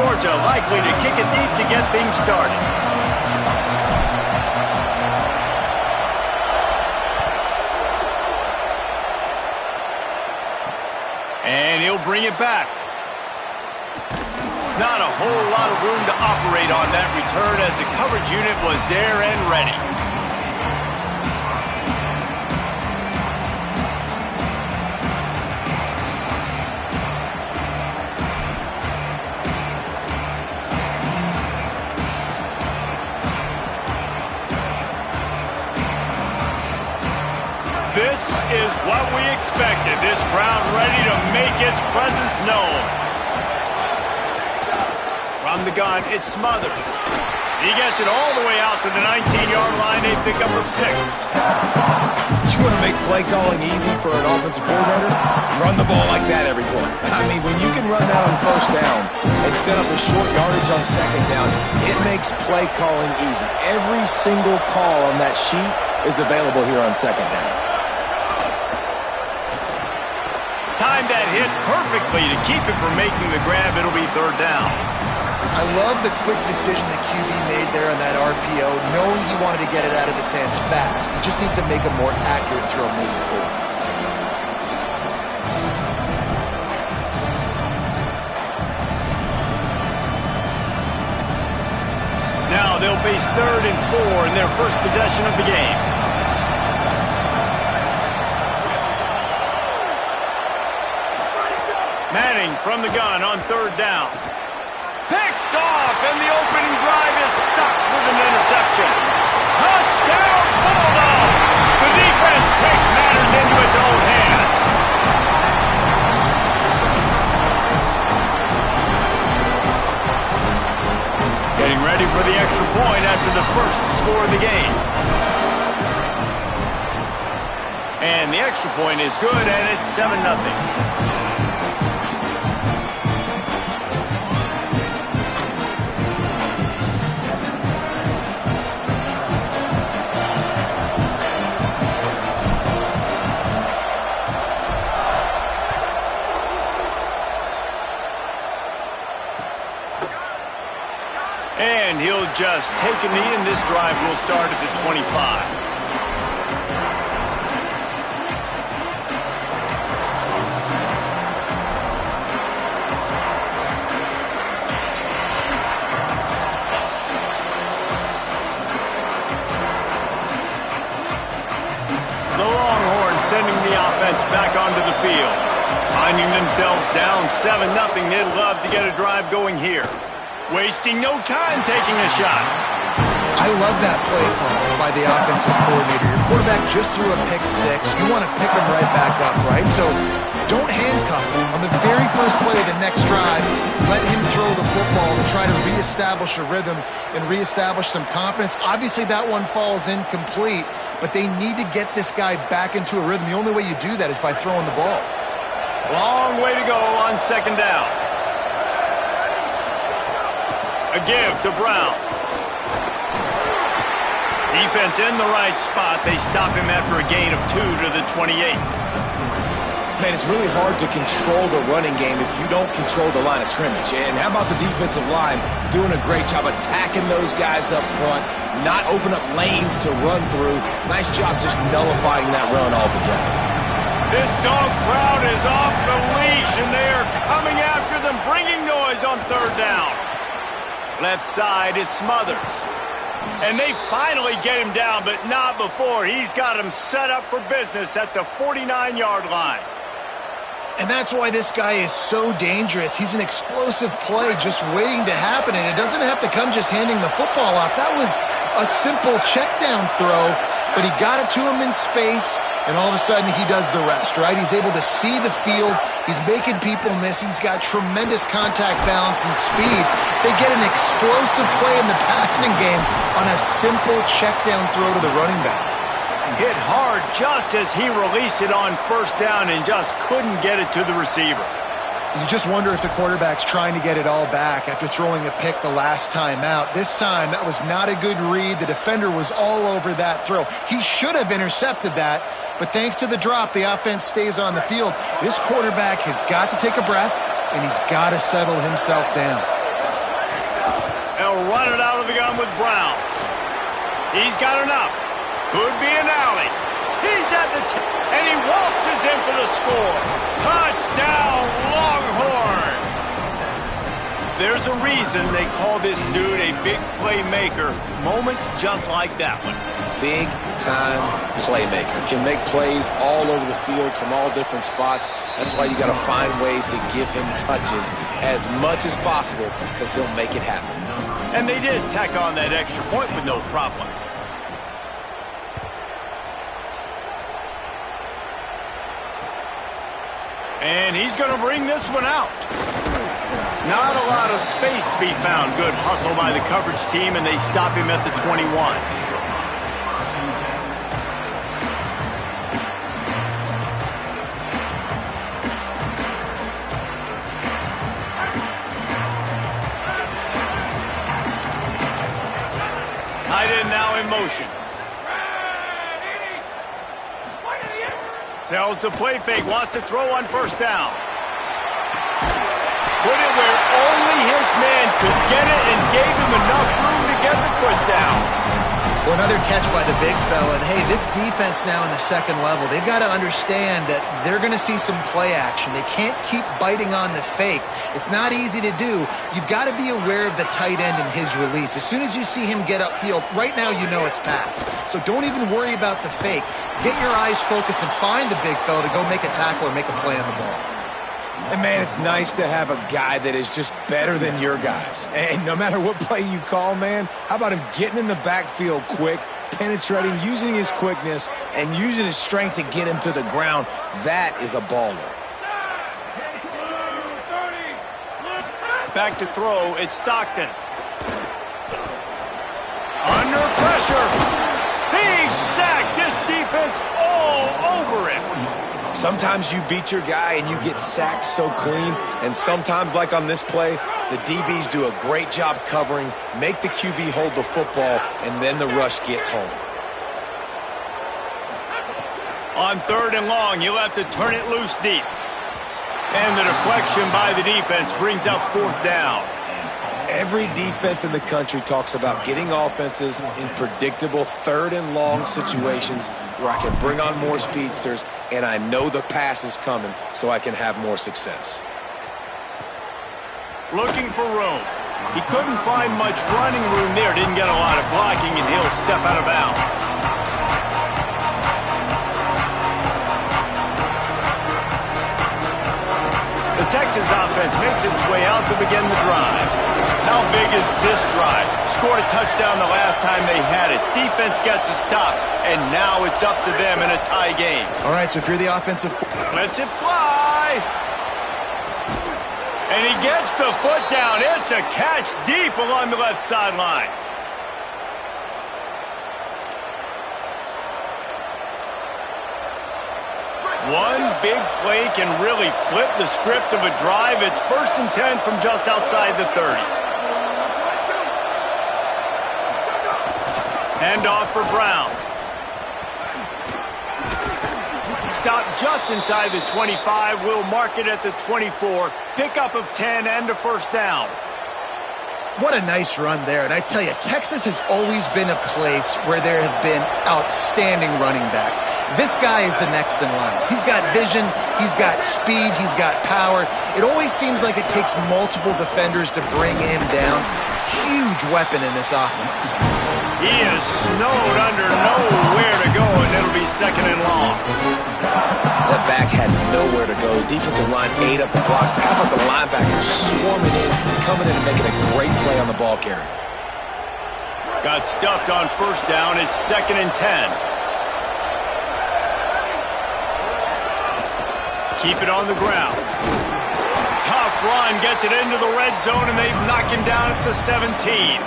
Georgia likely to kick it deep to get things started. And he'll bring it back. Not a whole lot of room to operate on that return as the coverage unit was there and ready. This is what we expected. This crowd ready to make its presence known. From the gun, it's Smothers. He gets it all the way out to the 19-yard line, a pickup of 6. You want to make play calling easy for an offensive coordinator? Run the ball like that every play. I mean, when you can run that on first down and set up a short yardage on second down, it makes play calling easy. Every single call on that sheet is available here on second down. Timed that hit perfectly to keep it from making the grab. It'll be third down. I love the quick decision the QB made there on that RPO, knowing he wanted to get it out of his hands fast. He just needs to make a more accurate throw moving forward. Now they'll face 3rd and 4 in their first possession of the game. Manning from the gun on 3rd down. Picked off, and the opening drive is stuck with an interception. Touchdown, Bulldog! The defense takes matters into its own hands. Getting ready for the extra point after the first score of the game. And the extra point is good, and it's 7-0. And he'll just take a knee, and this drive will start at the 25. The Longhorns sending the offense back onto the field. Finding themselves down 7-0, they'd love to get a drive going here. Wasting no time taking a shot. I love that play call by the offensive coordinator. Your quarterback just threw a pick 6. You want to pick him right back up, right? So don't handcuff him. On the very first play of the next drive, let him throw the football to try to reestablish a rhythm and reestablish some confidence. Obviously, that one falls incomplete, but they need to get this guy back into a rhythm. The only way you do that is by throwing the ball. Long way to go on 2nd down. A give to Brown. Defense in the right spot. They stop him after a gain of 2 to the 28. Man, it's really hard to control the running game if you don't control the line of scrimmage. And how about the defensive line doing a great job attacking those guys up front, not open up lanes to run through. Nice job just nullifying that run altogether. This dog crowd is off the leash, and they are coming after them, bringing noise on 3rd down. Left side is Smothers. And they finally get him down, but not before. He's got him set up for business at the 49-yard line. And that's why this guy is so dangerous. He's an explosive play just waiting to happen, and it doesn't have to come just handing the football off. That was a simple check-down throw, but he got it to him in space, and all of a sudden he does the rest, right? He's able to see the field. He's making people miss. He's got tremendous contact balance and speed. They get an explosive play in the passing game on a simple check-down throw to the running back. Hit hard just as he released it on 1st down and just couldn't get it to the receiver. You just wonder if the quarterback's trying to get it all back after throwing a pick the last time out. This time, that was not a good read. The defender was all over that throw. He should have intercepted that, but thanks to the drop, the offense stays on the field. This quarterback has got to take a breath, and he's got to settle himself down. They'll run it out of the gun with Brown. He's got enough. Could be an alley. He's at the and he waltzes in for the score. Touchdown, Longhorn! There's a reason they call this dude a big playmaker. Moments just like that one. Big-time playmaker. Can make plays all over the field from all different spots. That's why you got to find ways to give him touches as much as possible because he'll make it happen. And they did tack on that extra point with no problem. And he's going to bring this one out. Not a lot of space to be found. Good hustle by the coverage team, and they stop him at the 21. Tight end now in motion. Tells the play fake, wants to throw on first down. Put it where only his man could get it and gave him enough room to get the foot down. Well, another catch by the big fella. And, hey, this defense now in the second level, they've got to understand that they're going to see some play action. They can't keep biting on the fake. It's not easy to do. You've got to be aware of the tight end and his release. As soon as you see him get upfield, right now you know it's pass. So don't even worry about the fake. Get your eyes focused and find the big fella to go make a tackle or make a play on the ball. And, man, it's nice to have a guy that is just better than your guys. And no matter what play you call, man, how about him getting in the backfield quick, penetrating, using his quickness, and using his strength to get him to the ground? That is a baller. Back to throw, it's Stockton. Under pressure. He's sacked. This defense all over him. Sometimes you beat your guy and you get sacked so clean, and sometimes, like on this play, the DBs do a great job covering, make the QB hold the football, and then the rush gets home. On third and long, you'll have to turn it loose deep. And the deflection by the defense brings up fourth down. Every defense in the country talks about getting offenses in predictable third and long situations where I can bring on more speedsters and I know the pass is coming so I can have more success. Looking for room. He couldn't find much running room there. Didn't get a lot of blocking, and he'll step out of bounds. The Texas offense makes its way out to begin the drive. How big is this drive? Scored a touchdown the last time they had it. Defense gets a stop, and now it's up to them in a tie game. All right, so if you're the offensive... Lets it fly. And he gets the foot down. It's a catch deep along the left sideline. One big play can really flip the script of a drive. It's 1st and 10 from just outside the 30. Hand off for Brown. Stopped just inside the 25. We'll mark it at the 24. Pickup of 10 and a first down. What a nice run there. And I tell you, Texas has always been a place where there have been outstanding running backs. This guy is the next in line. He's got vision, he's got speed, he's got power. It always seems like it takes multiple defenders to bring him down. Huge weapon in this offense. He is snowed under nowhere to go, and it'll be 2nd and long. That back had nowhere to go. Defensive line ate up the blocks, but how about the linebackers swarming in, coming in and making a great play on the ball carrier? Got stuffed on first down. It's 2nd and 10. Keep it on the ground. Tough run, gets it into the red zone, and they've knocked him down at the 17.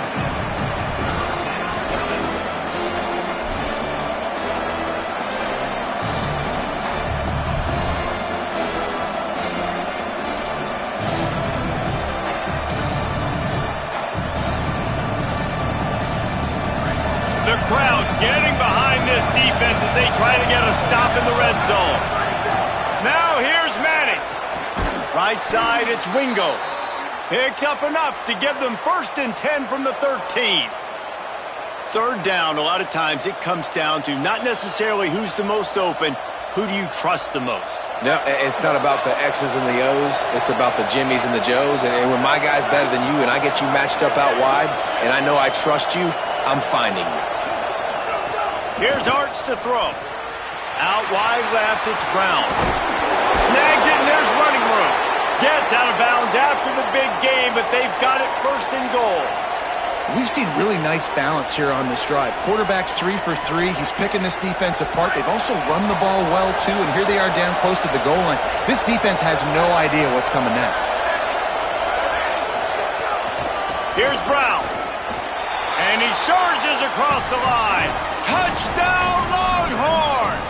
The crowd getting behind this defense as they try to get a stop in the red zone. Now here's Manning. Right side, it's Wingo. Picks up enough to give them 1st and 10 from the 13. 3rd down, a lot of times it comes down to not necessarily who's the most open, who do you trust the most? No, it's not about the X's and the O's. It's about the Jimmies and the Joes. And when my guy's better than you and I get you matched up out wide and I know I trust you, I'm finding you. Here's Arts to throw. Out wide left, it's Brown. Snags it, and there's running room. Gets out of bounds after the big game, but they've got it 1st and goal. We've seen really nice balance here on this drive. Quarterback's 3 for 3. He's picking this defense apart. They've also run the ball well, too, and here they are down close to the goal line. This defense has no idea what's coming next. Here's Brown. And he surges across the line. Touchdown, Longhorns!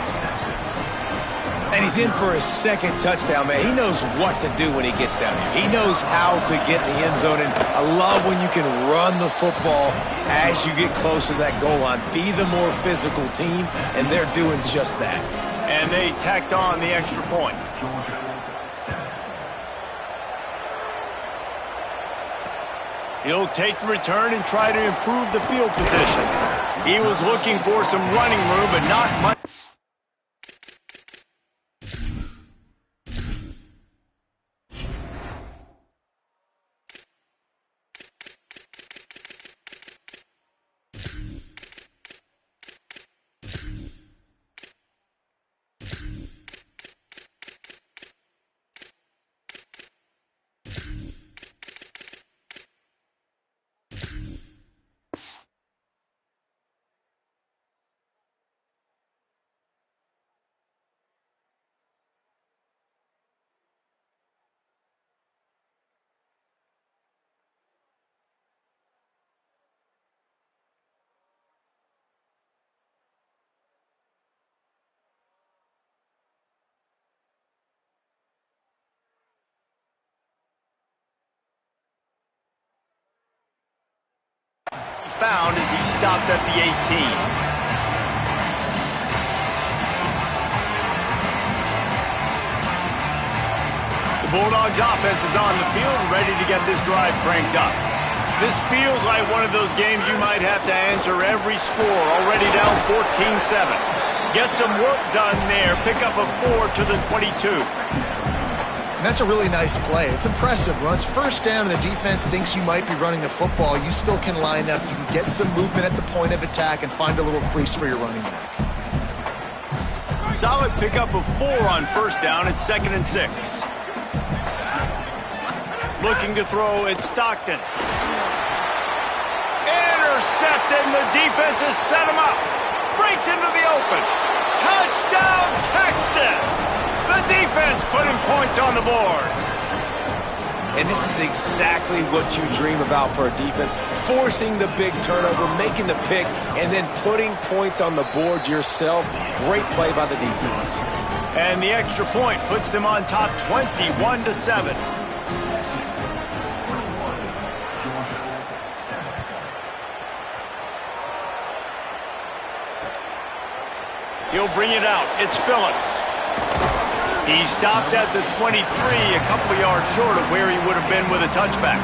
And he's in for his 2nd touchdown, man. He knows what to do when he gets down here. He knows how to get in the end zone, and I love when you can run the football as you get closer to that goal line. Be the more physical team, and they're doing just that. And they tacked on the extra point. He'll take the return and try to improve the field position. He was looking for some running room, but not much. Found as he stopped at the 18. The Bulldogs offense is on the field and ready to get this drive cranked up. This feels like one of those games you might have to answer every score, already down 14-7. Get some work done there, pick up a 4 to the 22. And that's a really nice play. It's impressive. When it's 1st down and the defense thinks you might be running the football, you still can line up. You can get some movement at the point of attack and find a little crease for your running back. Solid pickup of 4 on 1st down. It's 2nd and 6. Looking to throw, it's Stockton. Intercepted, and the defense has set him up. Breaks into the open. Touchdown, Texas! The defense putting points on the board. And this is exactly what you dream about for a defense. Forcing the big turnover, making the pick, and then putting points on the board yourself. Great play by the defense. And the extra point puts them on top 21-7. He'll bring it out. It's Phillips. He stopped at the 23, a couple of yards short of where he would have been with a touchback.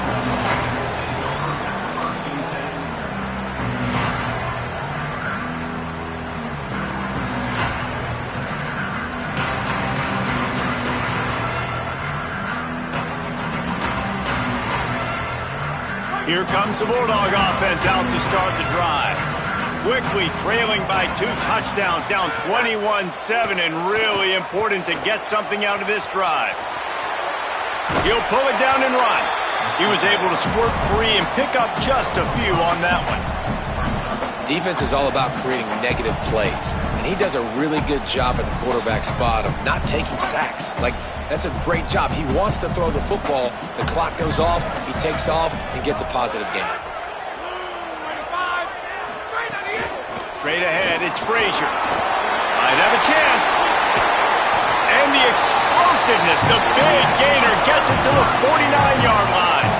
Here comes the Bulldog offense out to start the drive. Quickly trailing by 2 touchdowns, down 21-7, and really important to get something out of this drive. He'll pull it down and run. He was able to squirt free and pick up just a few on that one. Defense is all about creating negative plays, and he does a really good job at the quarterback spot of not taking sacks. That's a great job. He wants to throw the football. The clock goes off, he takes off, and gets a positive gain. Straight ahead, it's Frazier. Might have a chance. And the explosiveness, the big gainer gets it to the 49-yard line.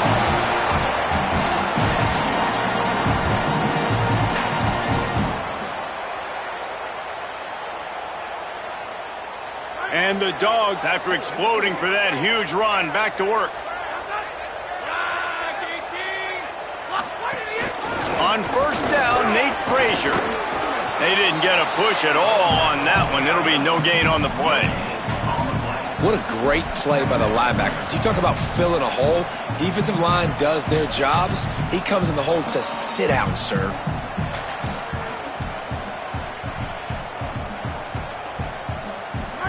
And the Dogs, after exploding for that huge run, back to work. On first down, Nate Frazier. They didn't get a push at all on that one. It'll be no gain on the play. What a great play by the linebacker. You talk about filling a hole. Defensive line does their jobs. He comes in the hole and says, sit down, sir.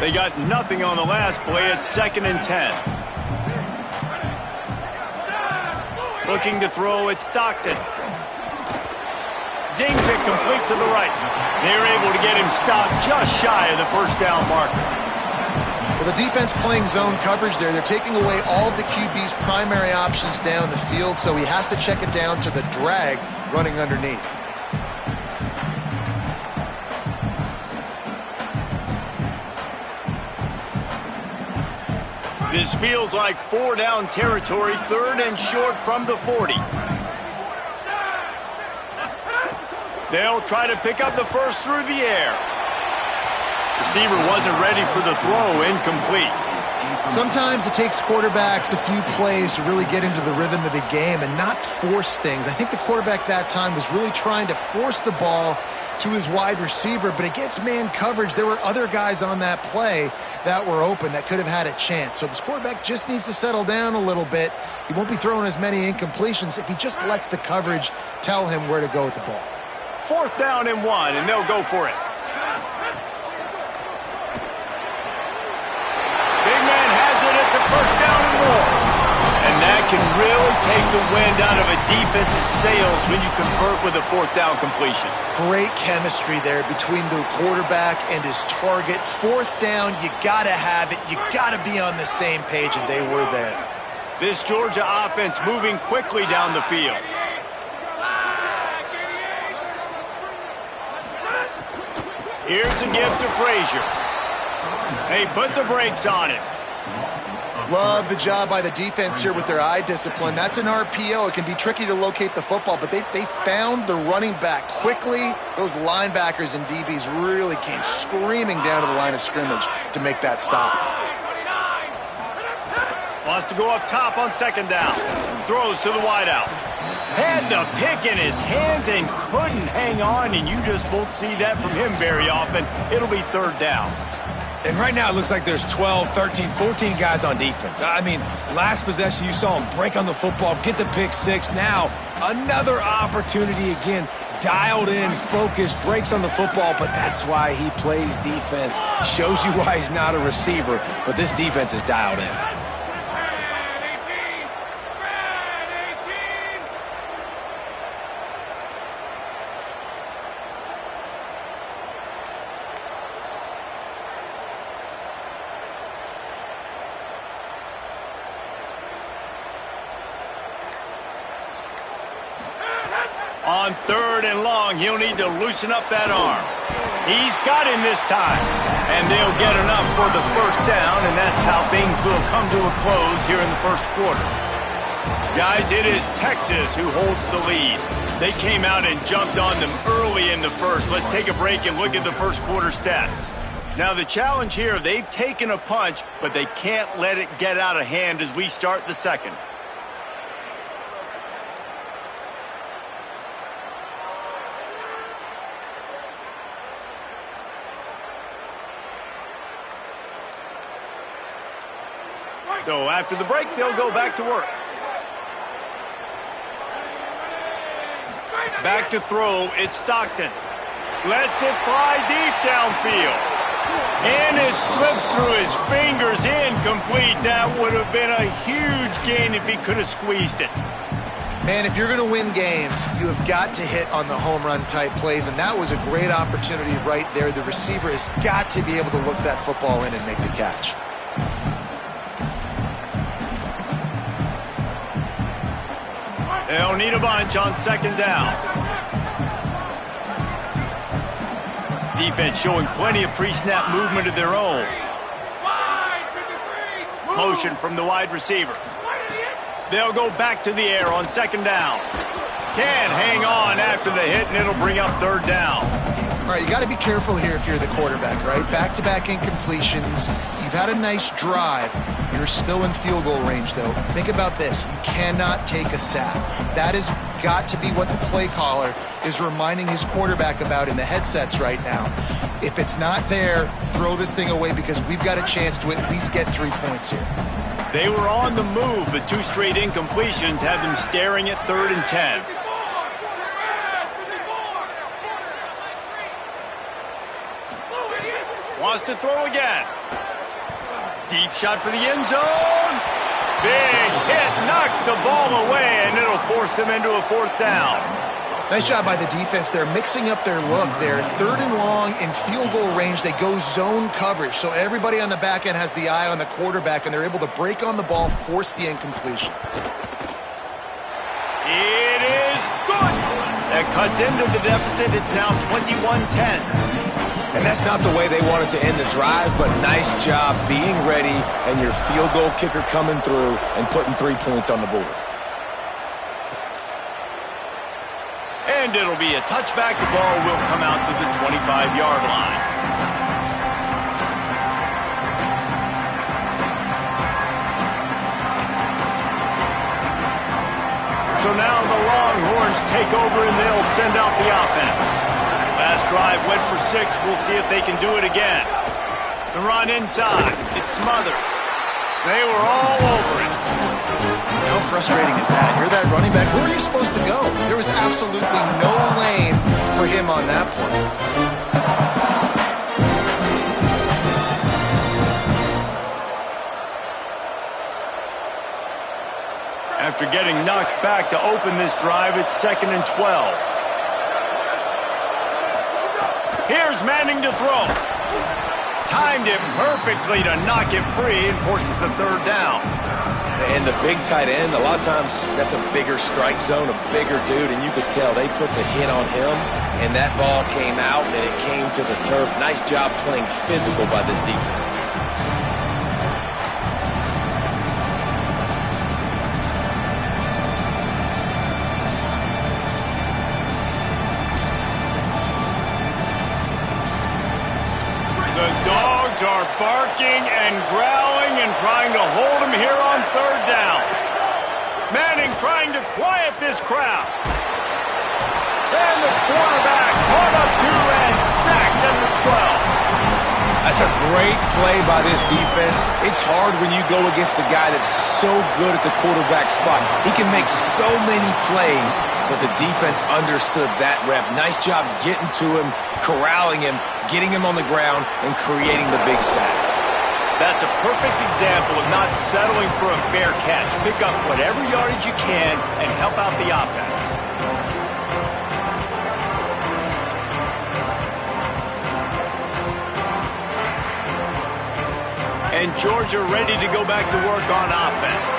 They got nothing on the last play. It's 2nd and 10. Looking to throw, it's Stockton. Zings it complete to the right. They're able to get him stopped just shy of the first down marker. Well, the defense playing zone coverage there. They're taking away all of the QB's primary options down the field, so he has to check it down to the drag running underneath. This feels like 4-down territory, 3rd and short from the 40. They'll try to pick up the first through the air. Receiver wasn't ready for the throw, incomplete. Sometimes it takes quarterbacks a few plays to really get into the rhythm of the game and not force things. I think the quarterback that time was really trying to force the ball to his wide receiver, but against man coverage, there were other guys on that play that were open that could have had a chance. So this quarterback just needs to settle down a little bit. He won't be throwing as many incompletions if he just lets the coverage tell him where to go with the ball. 4th down and 1, and they'll go for it. Big man has it. It's a 1st down and more. And that can really take the wind out of a defense's sails when you convert with a 4th down completion. Great chemistry there between the quarterback and his target. 4th down, you got to have it. You got to be on the same page, and they were there. This Georgia offense moving quickly down the field. Here's a gift to Frazier. They put the brakes on it. Love the job by the defense here with their eye discipline. That's an RPO. It can be tricky to locate the football, but they found the running back quickly. Those linebackers and DBs really came screaming down to the line of scrimmage to make that stop. Wants to go up top on 2nd down. Throws to the wideout. Had the pick in his hands and couldn't hang on, and you just won't see that from him very often. It'll be 3rd down. And right now it looks like there's 12, 13, 14 guys on defense. I mean, last possession you saw him break on the football, get the pick 6. Now another opportunity again. Dialed in, focused, breaks on the football, but that's why he plays defense. Shows you why he's not a receiver, but this defense is dialed in. On 3rd and long, he'll need to loosen up that arm. He's got him this time, and they'll get enough for the 1st down, and that's how things will come to a close here in the 1st quarter. Guys, it is Texas who holds the lead. They came out and jumped on them early in the 1st. Let's take a break and look at the 1st quarter stats. Now, the challenge here, they've taken a punch, but they can't let it get out of hand as we start the 2nd. So after the break, they'll go back to work. Back to throw, it's Stockton. Lets it fly deep downfield. And it slips through his fingers, incomplete. That would have been a huge gain if he could have squeezed it. Man, if you're going to win games, you have got to hit on the home run type plays, and that was a great opportunity right there. The receiver has got to be able to look that football in and make the catch. They'll need a bunch on 2nd down. Defense showing plenty of pre-snap movement of their own. Motion from the wide receiver. They'll go back to the air on 2nd down. Can hang on after the hit, and it'll bring up 3rd down. All right, you got to be careful here if you're the quarterback, right? Back-to-back incompletions. You've had a nice drive, You're still in field goal range, though. Think about this. You cannot take a sack. That has got to be what the play caller is reminding his quarterback about in the headsets right now. If it's not there, throw this thing away because we've got a chance to at least get 3 points here. They were on the move, but 2 straight incompletions have them staring at 3rd and 10. Wants to throw again. Deep shot for the end zone. Big hit, knocks the ball away, and it'll force them into a 4th down. Nice job by the defense. They're mixing up their look. They're 3rd and long in field goal range. They go zone coverage, so everybody on the back end has the eye on the quarterback, and they're able to break on the ball, force the incompletion. It is good. That cuts into the deficit. It's now 21-10. And that's not the way they wanted to end the drive, but nice job being ready and your field goal kicker coming through and putting 3 points on the board. And it'll be a touchback. The ball will come out to the 25-yard line. So now the Longhorns take over and they'll send out the offense. Last drive went for 6. We'll see if they can do it again. The run inside. It's Smothers. They were all over it. How frustrating is that? You're that running back. Where are you supposed to go? There was absolutely no lane for him on that play. After getting knocked back to open this drive, it's 2nd and 12. Here's Manning to throw. Timed it perfectly to knock it free and forces the 3rd down. And the big tight end, a lot of times that's a bigger strike zone, a bigger dude, and you could tell they put the hit on him, and that ball came out, and it came to the turf. Nice job playing physical by this defense. Are barking and growling and trying to hold him here on 3rd down. Manning trying to quiet this crowd. And the quarterback caught up to and sacked at the 12. That's a great play by this defense. It's hard when you go against a guy that's so good at the quarterback spot. He can make so many plays, but the defense understood that rep. Nice job getting to him, corralling him, getting him on the ground, and creating the big sack. That's a perfect example of not settling for a fair catch. Pick up whatever yardage you can and help out the offense. And Georgia ready to go back to work on offense.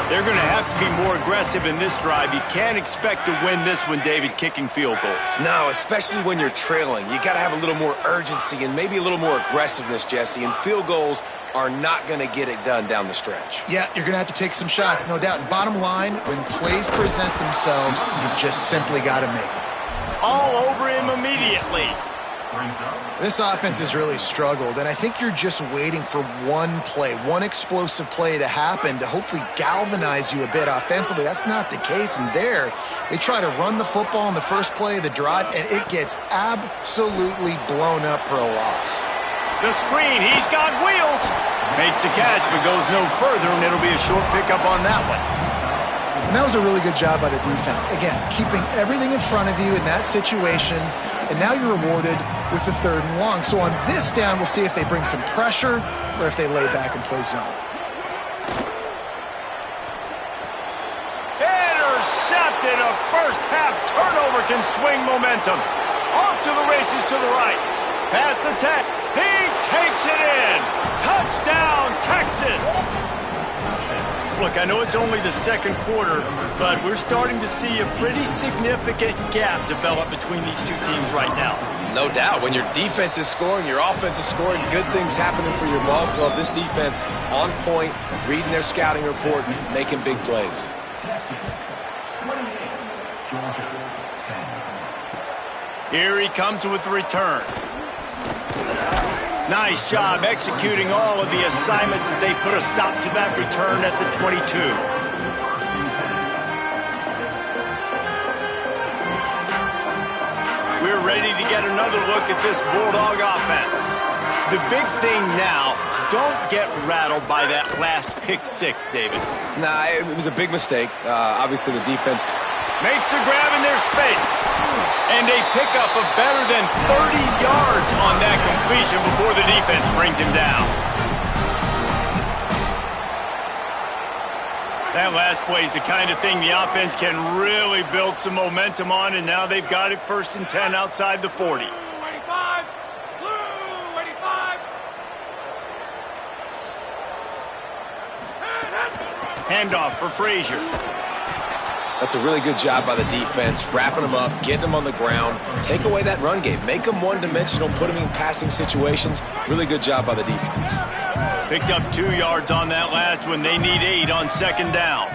They're going to have to be more aggressive in this drive. You can't expect to win this one, David, kicking field goals. No, especially when you're trailing. You got to have a little more urgency and maybe a little more aggressiveness, Jesse. And field goals are not going to get it done down the stretch. Yeah, you're going to have to take some shots, no doubt. And bottom line, when plays present themselves, you've just simply got to make them. All over him immediately. This offense has really struggled, and I think you're just waiting for one play, one explosive play to happen to hopefully galvanize you a bit offensively. That's not the case, and there they try to run the football in the first play of the drive, and it gets absolutely blown up for a loss. The screen, he's got wheels. Makes the catch, but goes no further, and it'll be a short pickup on that one. And that was a really good job by the defense. Again, keeping everything in front of you in that situation, and now you're rewarded with the 3rd and long. So on this down, we'll see if they bring some pressure or if they lay back and play zone. Intercepted. A first-half turnover can swing momentum. Off to the races to the right. Past the 10. He takes it in. Touchdown, Texas. Look, I know it's only the 2nd quarter, but we're starting to see a pretty significant gap develop between these two teams right now. No doubt. When your defense is scoring, your offense is scoring, good things happening for your ball club. This defense on point, reading their scouting report, making big plays. Here he comes with the return. Nice job executing all of the assignments as they put a stop to that return at the 22. We're ready to get another look at this Bulldog offense. The big thing now, don't get rattled by that last pick six, David. Nah, it was a big mistake. Obviously, the defense makes the grab in their space. And they pick up a better than 30 yards on that completion before the defense brings him down. That last play is the kind of thing the offense can really build some momentum on, and now they've got it 1st and 10 outside the 40. Handoff for Frazier. That's a really good job by the defense, wrapping them up, getting them on the ground, take away that run game, make them one-dimensional, put them in passing situations. Really good job by the defense. Picked up 2 yards on that last one. They need 8 on 2nd down.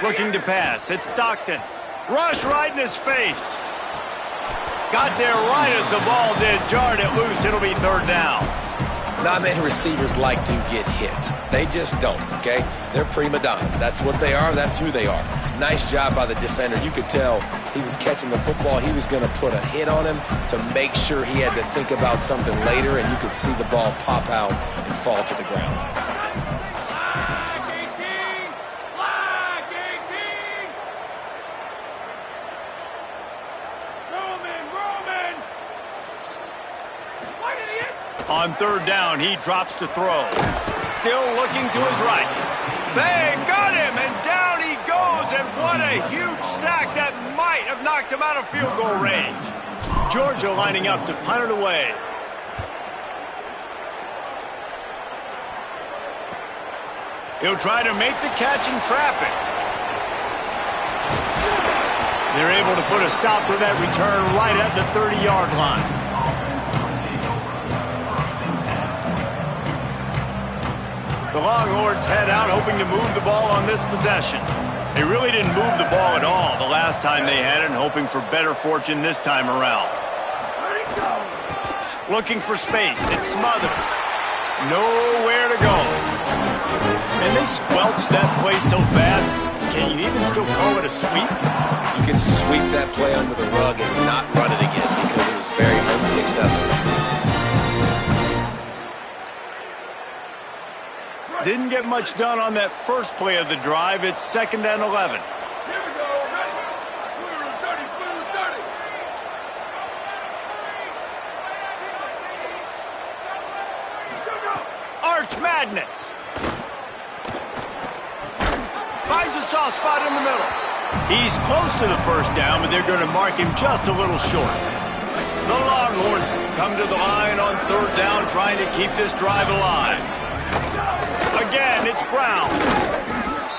Looking to pass. It's Stockton. Rush right in his face. Got there right as the ball did. Jarred it loose. It'll be 3rd down. Not many receivers like to get hit. They just don't, okay? They're prima donnas. That's what they are. That's who they are. Nice job by the defender. You could tell he was catching the football. He was going to put a hit on him to make sure he had to think about something later, and you could see the ball pop out and fall to the ground. On 3rd down, he drops to throw. Still looking to his right. They got him, and down he goes, and what a huge sack that might have knocked him out of field goal range. Georgia lining up to punt it away. He'll try to make the catch in traffic. They're able to put a stop to that return right at the 30-yard line. The Longhorns head out, hoping to move the ball on this possession. They really didn't move the ball at all the last time they had it, and hoping for better fortune this time around. Looking for space. It's Smothers. Nowhere to go. And they squelched that play so fast, can you even still call it a sweep? You can sweep that play under the rug and not run it again because it was very unsuccessful. Didn't get much done on that first play of the drive. It's 2nd and 11. Arch Madness. Finds a soft spot in the middle. He's close to the 1st down, but they're going to mark him just a little short. The Longhorns come to the line on 3rd down, trying to keep this drive alive. Again, it's Brown.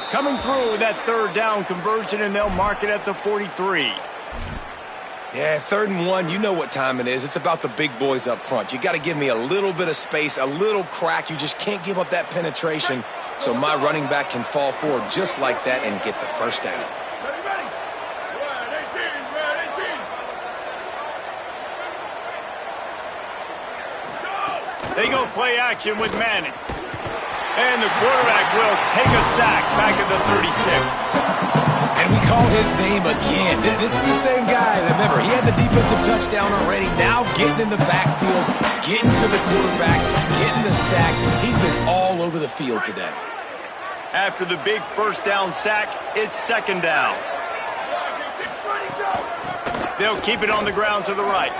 Coming through that 3rd down conversion, and they'll mark it at the 43. Yeah, 3rd and 1, you know what time it is. It's about the big boys up front. You got to give me a little bit of space, a little crack. You just can't give up that penetration so my running back can fall forward just like that and get the 1st down. They go play action with Manning. And the quarterback will take a sack back at the 36. And we call his name again. This is the same guy. Remember, he had the defensive touchdown already. Now getting in the backfield, getting to the quarterback, getting the sack. He's been all over the field today. After the big 1st down sack, it's 2nd down. They'll keep it on the ground to the right.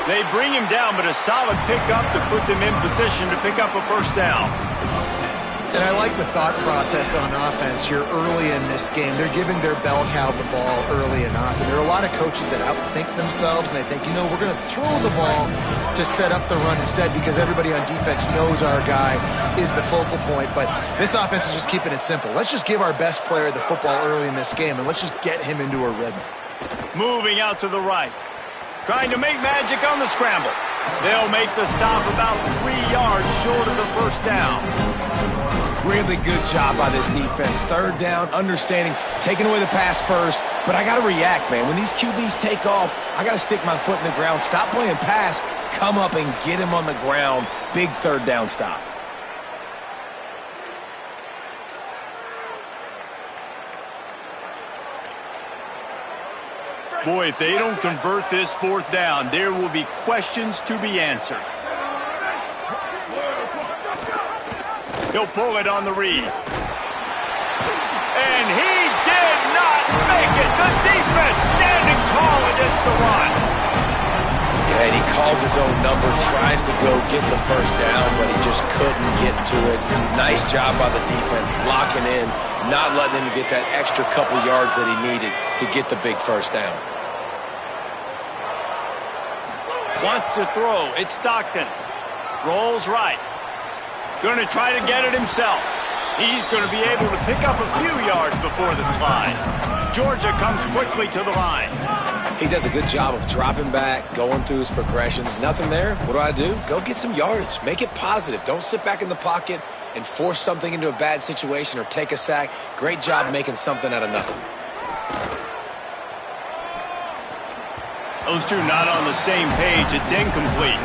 They bring him down, but a solid pickup to put them in position to pick up a 1st down. And I like the thought process on offense here early in this game. They're giving their bell cow the ball early enough. And there are a lot of coaches that outthink themselves, and they think, you know, we're going to throw the ball to set up the run instead because everybody on defense knows our guy is the focal point. But this offense is just keeping it simple. Let's just give our best player the football early in this game, and let's just get him into a rhythm. Moving out to the right. Trying to make magic on the scramble. They'll make the stop about 3 yards short of the 1st down. Really good job by this defense. Third down, understanding, taking away the pass first. But I got to react, man. When these QBs take off, I got to stick my foot in the ground, stop playing pass, come up and get him on the ground. Big third down stop. Boy, if they don't convert this fourth down, there will be questions to be answered. He'll pull it on the read. And he did not make it. The defense standing tall against the run. Yeah, and he calls his own number, tries to go get the first down, but he just couldn't get to it. Nice job by the defense, locking in, not letting him get that extra couple yards that he needed to get the big first down. Wants to throw. It's Stockton. Rolls right. Going to try to get it himself. He's going to be able to pick up a few yards before the slide. Georgia comes quickly to the line. He does a good job of dropping back, going through his progressions. Nothing there. What do? Go get some yardage. Make it positive. Don't sit back in the pocket and force something into a bad situation or take a sack. Great job making something out of nothing. Those two not on the same page. It's incomplete.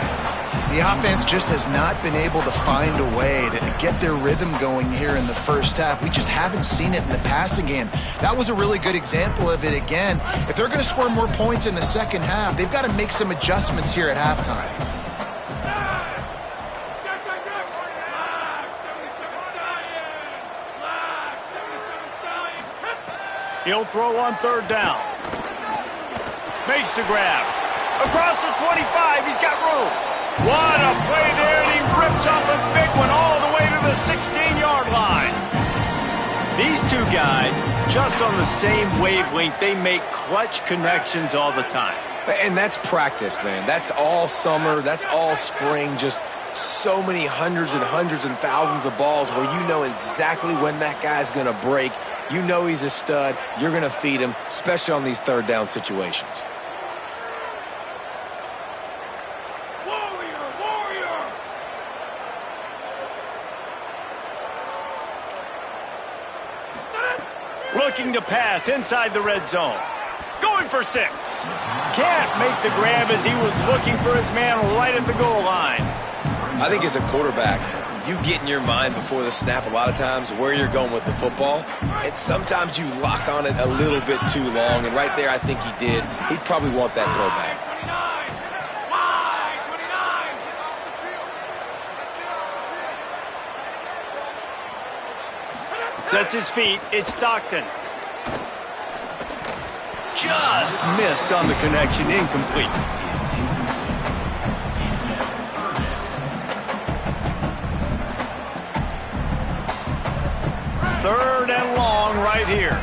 The offense just has not been able to find a way to get their rhythm going here in the first half. We just haven't seen it in the passing game. That was a really good example of it again. If they're going to score more points in the second half, they've got to make some adjustments here at halftime. He'll throw on third down. Makes the grab. Across the 25, he's got room. What a play there, and he rips off a big one all the way to the 16-yard line. These two guys, just on the same wavelength, they make clutch connections all the time. And that's practice, man. That's all summer. That's all spring. Just so many hundreds and thousands of balls where you know exactly when that guy's going to break. You know he's a stud. You're going to feed him, especially on these third down situations. Looking to pass inside the red zone. Going for 6. Can't make the grab as he was looking for his man right at the goal line. I think as a quarterback, you get in your mind before the snap a lot of times where you're going with the football. And sometimes you lock on it a little bit too long. And right there, I think he did. He'd probably want that throwback. Sets his feet. It's Stockton. Just missed on the connection. Incomplete. Third and long right here.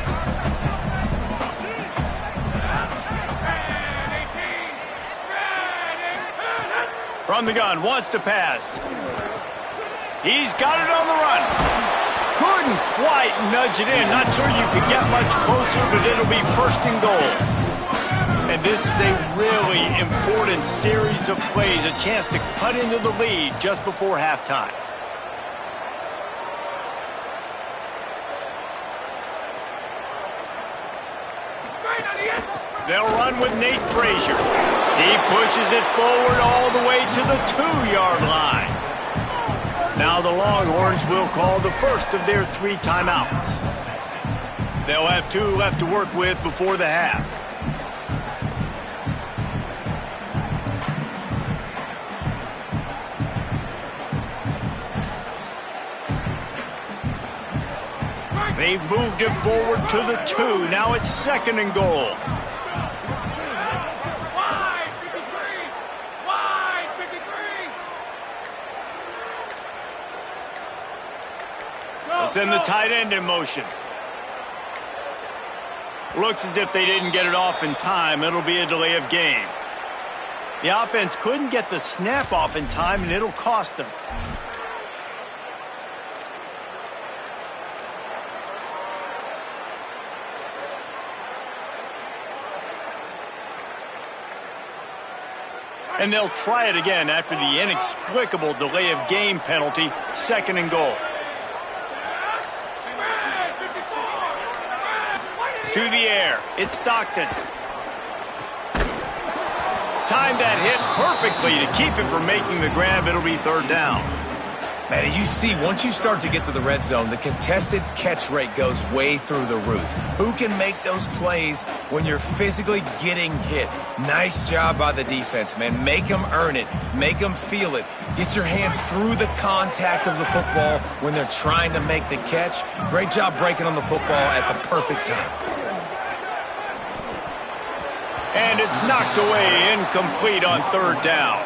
From the gun. Wants to pass. He's got it on the run. Couldn't quite nudge it in. Not sure you could get much closer, but it'll be first and goal. And this is a really important series of plays, a chance to cut into the lead just before halftime. They'll run with Nate Frazier. He pushes it forward all the way to the 2-yard line. Now the Longhorns will call the first of their 3 timeouts. They'll have 2 left to work with before the half. They've moved it forward to the 2. Now it's second and goal. Send the tight end in motion. Looks as if they didn't get it off in time. It'll be a delay of game. The offense couldn't get the snap off in time, and it'll cost them. And they'll try it again after the inexplicable delay of game penalty. Second and goal. there. It's Stockton. Timed that hit perfectly to keep him from making the grab. It'll be third down. Man, as you see, once you start to get to the red zone, the contested catch rate goes way through the roof. Who can make those plays when you're physically getting hit? Nice job by the defense, man. Make them earn it. Make them feel it. Get your hands through the contact of the football when they're trying to make the catch. Great job breaking on the football at the perfect time. And it's knocked away, incomplete on third down.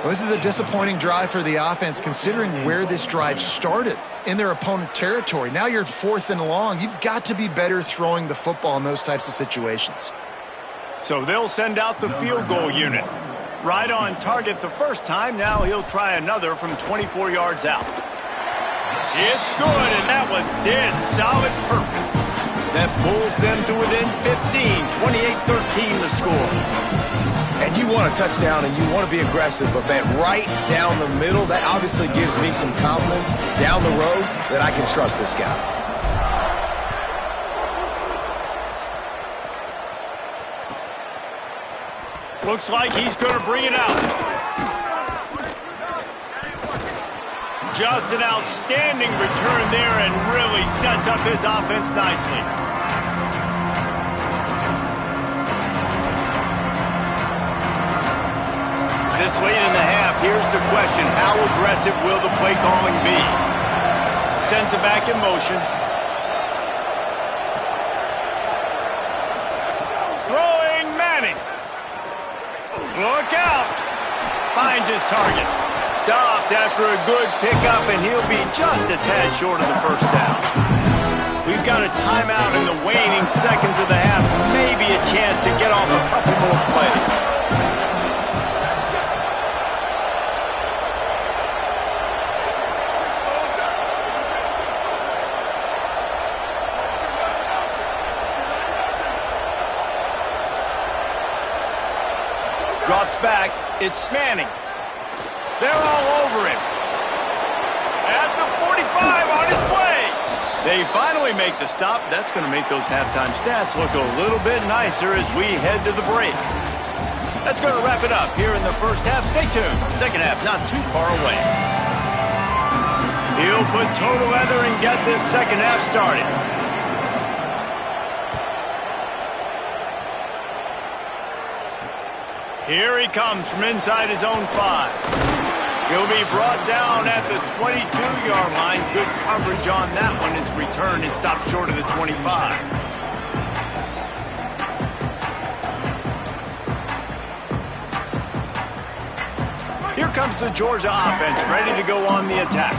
Well, this is a disappointing drive for the offense, considering where this drive started, in their opponent territory. Now you're 4th and long. You've got to be better throwing the football in those types of situations. So they'll send out the field goal unit. Right on target the first time. Now he'll try another from 24 yards out. It's good, and that was dead solid perfect. That pulls them to within 15, 28-13 the score. And you want a touchdown and you want to be aggressive, but man, right down the middle, that obviously gives me some confidence down the road that I can trust this guy. Looks like he's going to bring it out. Just an outstanding return there and really sets up his offense nicely. This late in the half, here's the question. How aggressive will the play calling be? Sends it back in motion. Throwing Manning. Look out. Finds his target. Stopped after a good pickup, and he'll be just a tad short of the first down. We've got a timeout in the waning seconds of the half. Maybe a chance to get off a couple more plays. Drops back. It's Manning. They're all over him. At the 45 on his way. They finally make the stop. That's going to make those halftime stats look a little bit nicer as we head to the break. That's going to wrap it up here in the first half. Stay tuned. Second half not too far away. He'll put total leather and get this second half started. Here he comes from inside his own 5. He'll be brought down at the 22-yard line. Good coverage on that one. His return is stopped short of the 25. Here comes the Georgia offense, ready to go on the attack.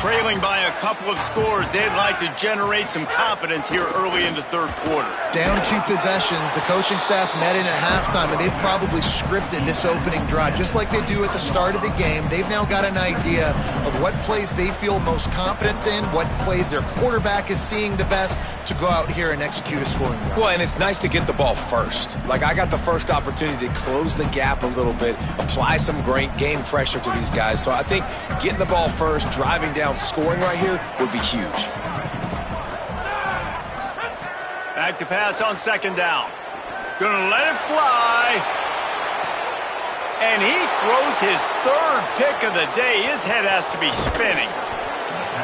Trailing by a couple of scores, they'd like to generate some confidence here early in the third quarter. Down 2 possessions, the coaching staff met in at halftime, and they've probably scripted this opening drive. Just like they do at the start of the game, they've now got an idea of what plays they feel most confident in, what plays their quarterback is seeing the best to go out here and execute a scoring drive. Well, and it's nice to get the ball first. Like, I got the first opportunity to close the gap a little bit, apply some great game pressure to these guys. So I think getting the ball first, driving down, scoring right here would be huge. Back to pass on second down. Gonna let it fly. And he throws his third pick of the day. His head has to be spinning.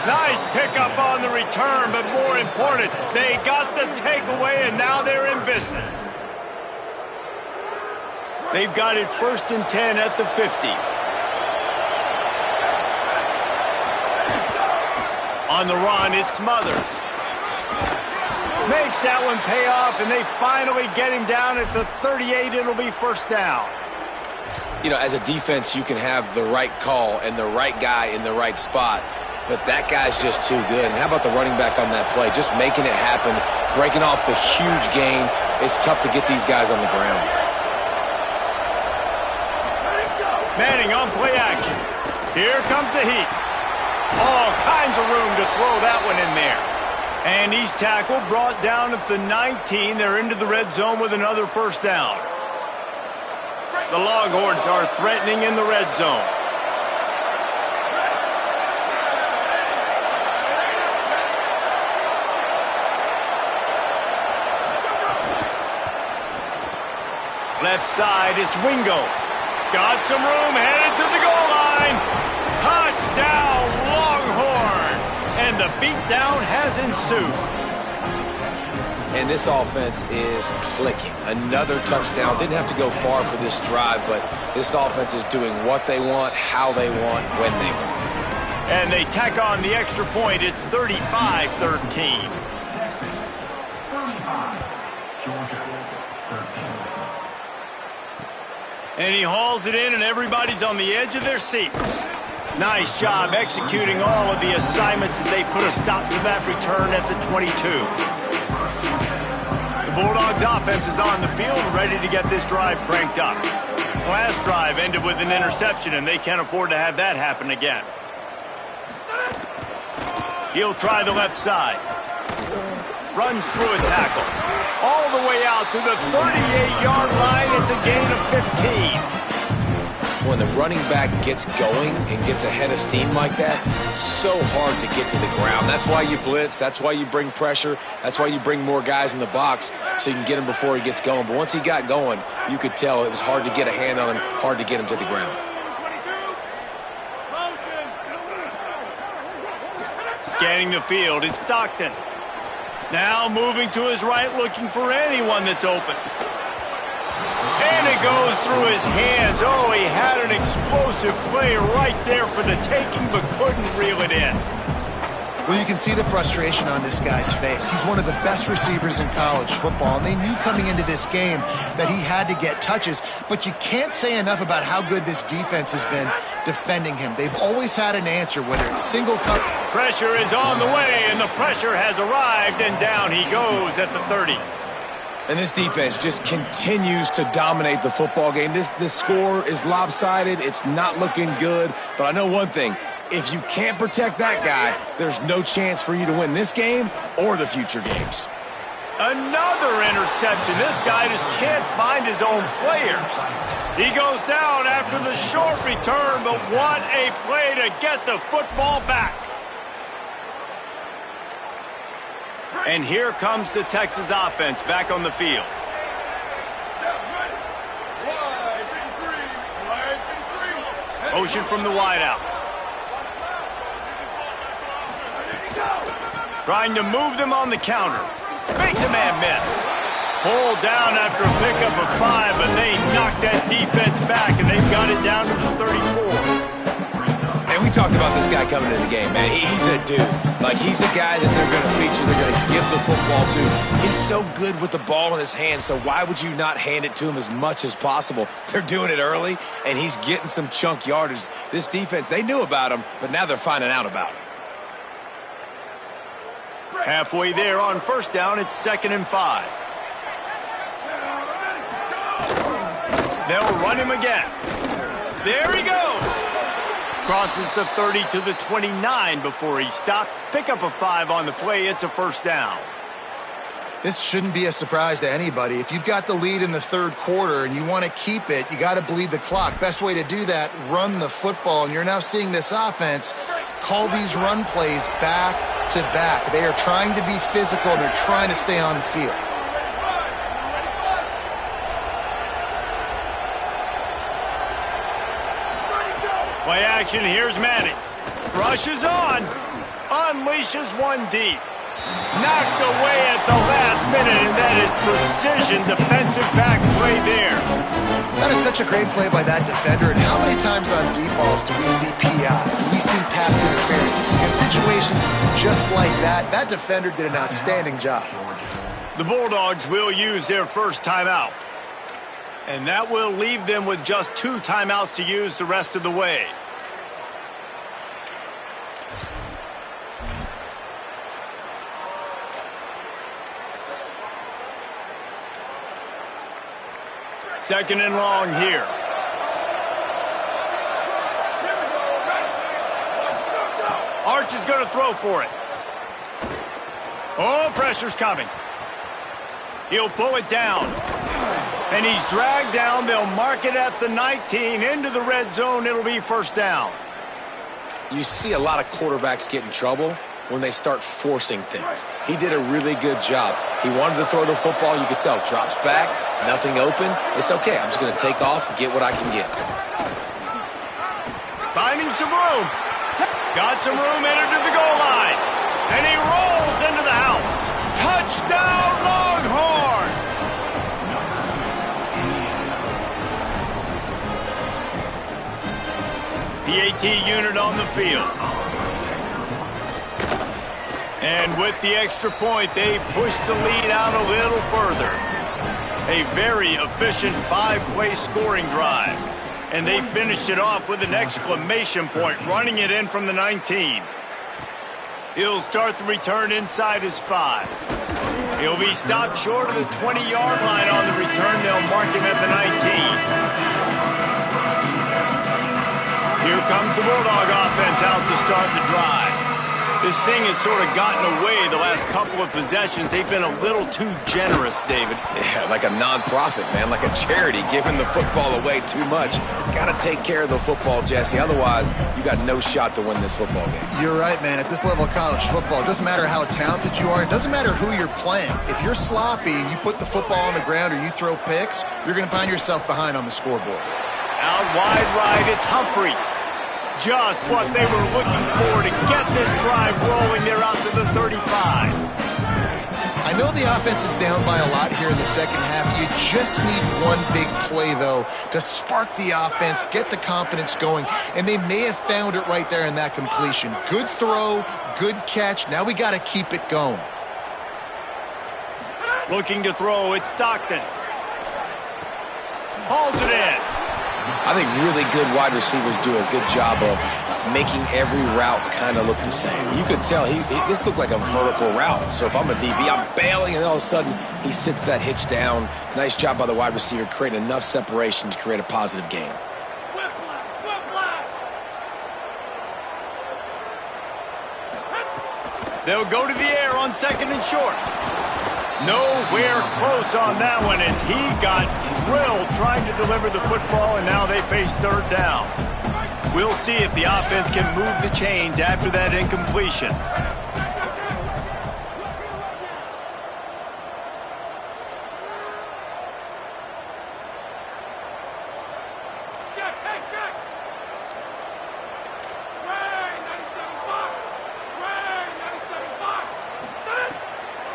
Nice pickup on the return, but more important, they got the takeaway, and now they're in business. They've got it 1st and 10 at the 50. On the run, it's Smothers. Makes that one pay off, and they finally get him down at the 38. It'll be first down. You know, as a defense, you can have the right call and the right guy in the right spot, but that guy's just too good. And how about the running back on that play? Just making it happen, breaking off the huge gain. It's tough to get these guys on the ground. Manning on play action. Here comes the heat. All kinds of room to throw that one in there. And he's tackled, brought down at the 19. They're into the red zone with another first down. The Longhorns are threatening in the red zone. Left side, it's Wingo. Got some room, headed to the goal line. Touchdown, Longhorn. And the beatdown has ensued. And this offense is clicking. Another touchdown. Didn't have to go far for this drive, but this offense is doing what they want, how they want, when they want. And they tack on the extra point. It's 35-13. And he hauls it in, and everybody's on the edge of their seats. Nice job executing all of the assignments as they put a stop to that return at the 22. The Bulldogs offense is on the field, ready to get this drive cranked up. Last drive ended with an interception, and they can't afford to have that happen again. He'll try the left side. Runs through a tackle. All the way out to the 38-yard line. It's a gain of 15. When the running back gets going and gets ahead of steam like that, so hard to get to the ground. That's why you blitz. That's why you bring pressure. That's why you bring more guys in the box so you can get him before he gets going. But once he got going, you could tell it was hard to get a hand on him, hard to get him to the ground. Scanning the field, it's Stockton. Now moving to his right, looking for anyone that's open. And it goes through his hands. Oh, he had an explosive play right there for the taking, but couldn't reel it in. Well, you can see the frustration on this guy's face. He's one of the best receivers in college football, and they knew coming into this game that he had to get touches, but you can't say enough about how good this defense has been defending him. They've always had an answer, whether it's single cut. Pressure is on the way, and the pressure has arrived, and down he goes at the 30. And this defense just continues to dominate the football game. This score is lopsided. It's not looking good, but I know one thing. If you can't protect that guy, there's no chance for you to win this game or the future games. Another interception. This guy just can't find his own players. He goes down after the short return, but what a play to get the football back. And here comes the Texas offense back on the field. Motion from the wideout. Trying to move them on the counter. Makes a man miss. Pulled down after a pickup of 5, but they knocked that defense back, and they've got it down to the 34. And we talked about this guy coming into the game, man. He's a dude. Like, he's a guy that they're going to feature, they're going to give the football to. He's so good with the ball in his hands, so why would you not hand it to him as much as possible? They're doing it early, and he's getting some chunk yardage. This defense, they knew about him, but now they're finding out about him. Halfway there on first down, it's 2nd and 5. They'll run him again. There he goes. Crosses the 30 to the 29 before he stopped. Pick up a 5 on the play. It's a first down. This shouldn't be a surprise to anybody. If you've got the lead in the third quarter and you want to keep it, you got to bleed the clock. Best way to do that, run the football. And you're now seeing this offense call these run plays back to back. They are trying to be physical, and they're trying to stay on the field. Play action, here's Manning. Rushes on. Unleashes one deep. Knocked away at the last minute, and that is precision defensive back play there. That is such a great play by that defender, and how many times on deep balls do we see PI? We see pass interference. In situations just like that, that defender did an outstanding job. The Bulldogs will use their first timeout, and that will leave them with just 2 timeouts to use the rest of the way. Second and long here. Arch is going to throw for it. Oh, pressure's coming. He'll pull it down. And he's dragged down. They'll mark it at the 19. Into the red zone. It'll be first down. You see a lot of quarterbacks get in trouble when they start forcing things. He did a really good job. He wanted to throw the football. You could tell. Drops back, nothing open. It's okay. I'm just going to take off and get what I can get. Finding some room. Got some room, entered to the goal line. And he rolls into the house. Touchdown, Longhorns! The AT unit on the field. And with the extra point, they push the lead out a little further. A very efficient 5-play scoring drive. And they finished it off with an exclamation point, running it in from the 19. He'll start the return inside his 5. He'll be stopped short of the 20-yard line on the return. They'll mark him at the 19. Here comes the Bulldog offense out to start the drive. This thing has sort of gotten away the last couple of possessions. They've been a little too generous, David. Yeah, like a non-profit, man, like a charity, giving the football away too much. Got to take care of the football, Jesse. Otherwise, you got no shot to win this football game. You're right, man. At this level of college football, it doesn't matter how talented you are. It doesn't matter who you're playing. If you're sloppy and you put the football on the ground or you throw picks, you're going to find yourself behind on the scoreboard. Out wide right, it's Humphreys. Just what they were looking for to get this drive rolling. They're out to the 35. I know the offense is down by a lot here in the second half. You just need one big play, though, to spark the offense, get the confidence going, and they may have found it right there in that completion. Good throw, good catch. Now we got to keep it going. Looking to throw, it's Stockton. Hauls it in. I think really good wide receivers do a good job of making every route kind of look the same. You could tell this looked like a vertical route. So if I'm a DB, I'm bailing, and all of a sudden he sits that hitch down. Nice job by the wide receiver, creating enough separation to create a positive gain. They'll go to the air on second and short. Nowhere close on that one as he got drilled trying to deliver the football, and now they face third down. We'll see if the offense can move the chains after that incompletion.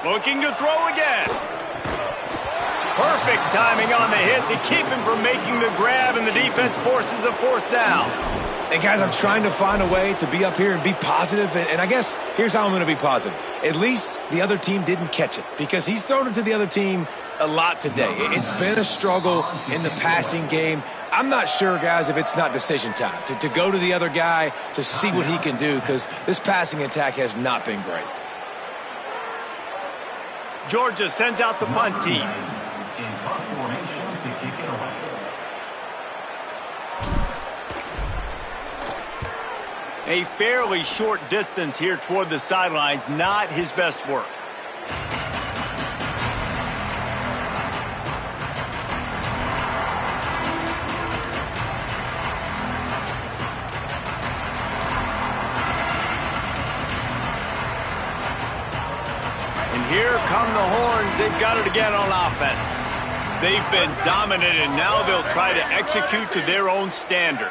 Looking to throw again. Perfect timing on the hit to keep him from making the grab, and the defense forces a fourth down. Hey, guys, I'm trying to find a way to be up here and be positive, and I guess here's how I'm going to be positive. At least the other team didn't catch it, because he's thrown it to the other team a lot today. It's been a struggle in the passing game. I'm not sure, guys, if it's not decision time, to go to the other guy to see what he can do, because this passing attack has not been great. Georgia sends out the punt team. A fairly short distance here toward the sidelines, not his best work. Here come the Horns. They've got it again on offense. They've been dominant, and now they'll try to execute to their own standard.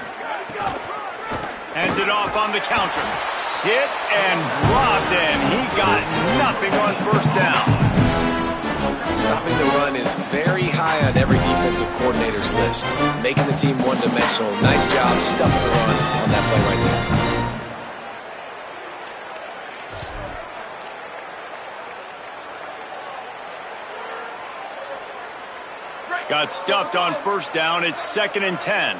Hands it off on the counter. Hit and dropped, and he got nothing on first down. Stopping the run is very high on every defensive coordinator's list. Making the team one-dimensional. Nice job stuffing the run on that play right there. Got stuffed on first down. It's 2nd and 10.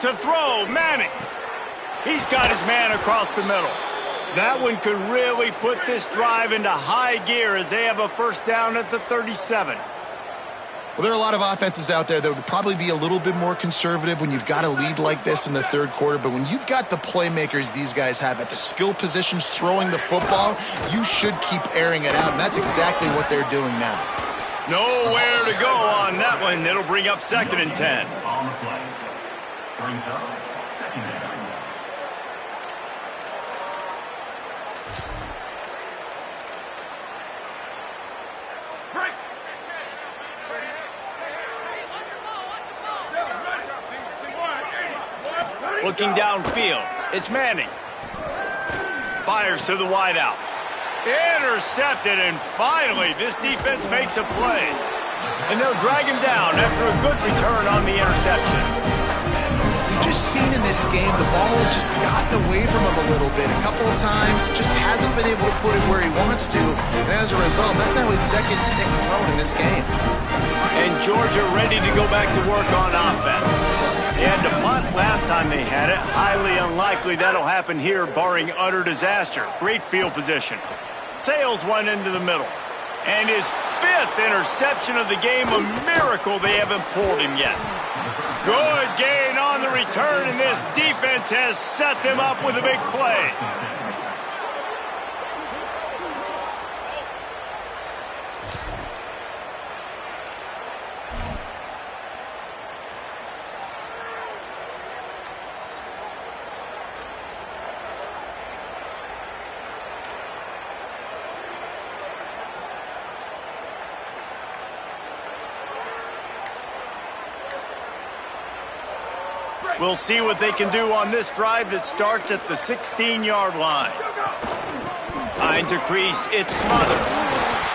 To throw, Manning. He's got his man across the middle. That one could really put this drive into high gear as they have a first down at the 37. Well, there are a lot of offenses out there that would probably be a little bit more conservative when you've got a lead like this in the third quarter. But when you've got the playmakers these guys have at the skill positions throwing the football, you should keep airing it out. And that's exactly what they're doing now. Nowhere to go on that one. It'll bring up 2nd and 10. Looking downfield, it's Manning. Fires to the wideout. Intercepted, and finally, this defense makes a play. And they'll drag him down after a good return on the interception. We've just seen in this game the ball has just gotten away from him a little bit. A couple of times, just hasn't been able to put it where he wants to. And as a result, that's now his second pick thrown in this game. And Georgia ready to go back to work on offense. They had to punt last time they had it. Highly unlikely that'll happen here, barring utter disaster. Great field position. Sales went into the middle. And his 5th interception of the game, a miracle they haven't pulled him yet. Good gain on the return, and this defense has set them up with a big play. We'll see what they can do on this drive that starts at the 16-yard line. Behind to crease, it's Smothers.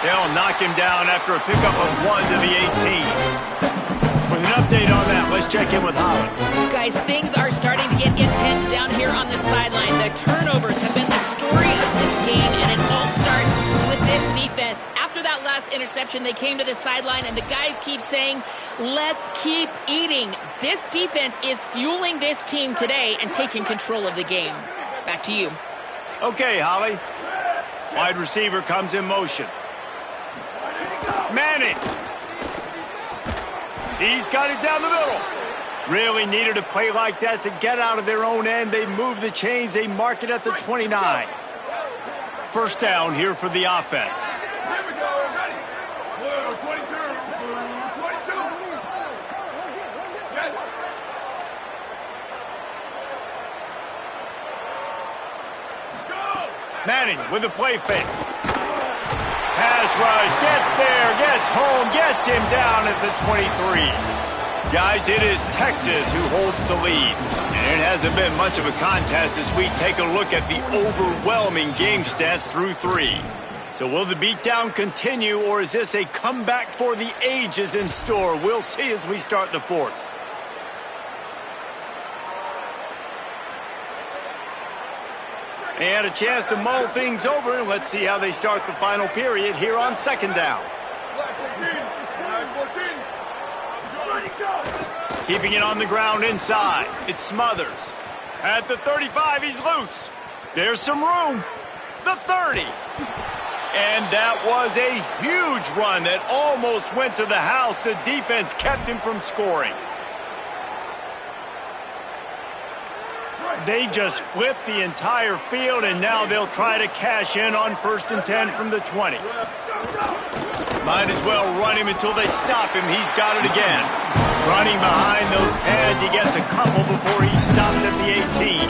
They'll knock him down after a pickup of 1 to the 18. With an update on that, let's check in with Holly. Guys, things are starting to get intense down here on the sideline. The turnovers have been the story of this game, and it all starts with this defense. After that last interception, they came to the sideline, and the guys keep saying, let's keep eating. This defense is fueling this team today and taking control of the game. Back to you. Okay, Holly. Wide receiver comes in motion. Manning. He's got it down the middle. Really needed a play like that to get out of their own end. They move the chains. They mark it at the 29. First down here for the offense. Here we go. Ready. Blue 22. Blue 22. Set. Go. Manning with the play fake. Pass rush, gets there, gets home, gets him down at the 23. Guys, it is Texas who holds the lead. And it hasn't been much of a contest as we take a look at the overwhelming game stats through 3. So will the beatdown continue, or is this a comeback for the ages in store? We'll see as we start the 4th. They had a chance to mull things over, and let's see how they start the final period here on 2nd down. Black 14. Black 14. Ready, go. Keeping it on the ground inside. It's Smothers. At the 35, he's loose. There's some room. The 30. And that was a huge run that almost went to the house. The defense kept him from scoring. They just flipped the entire field, and now they'll try to cash in on 1st and 10 from the 20. Might as well run him until they stop him. He's got it again. Running behind those pads, he gets a couple before he's stopped at the 18.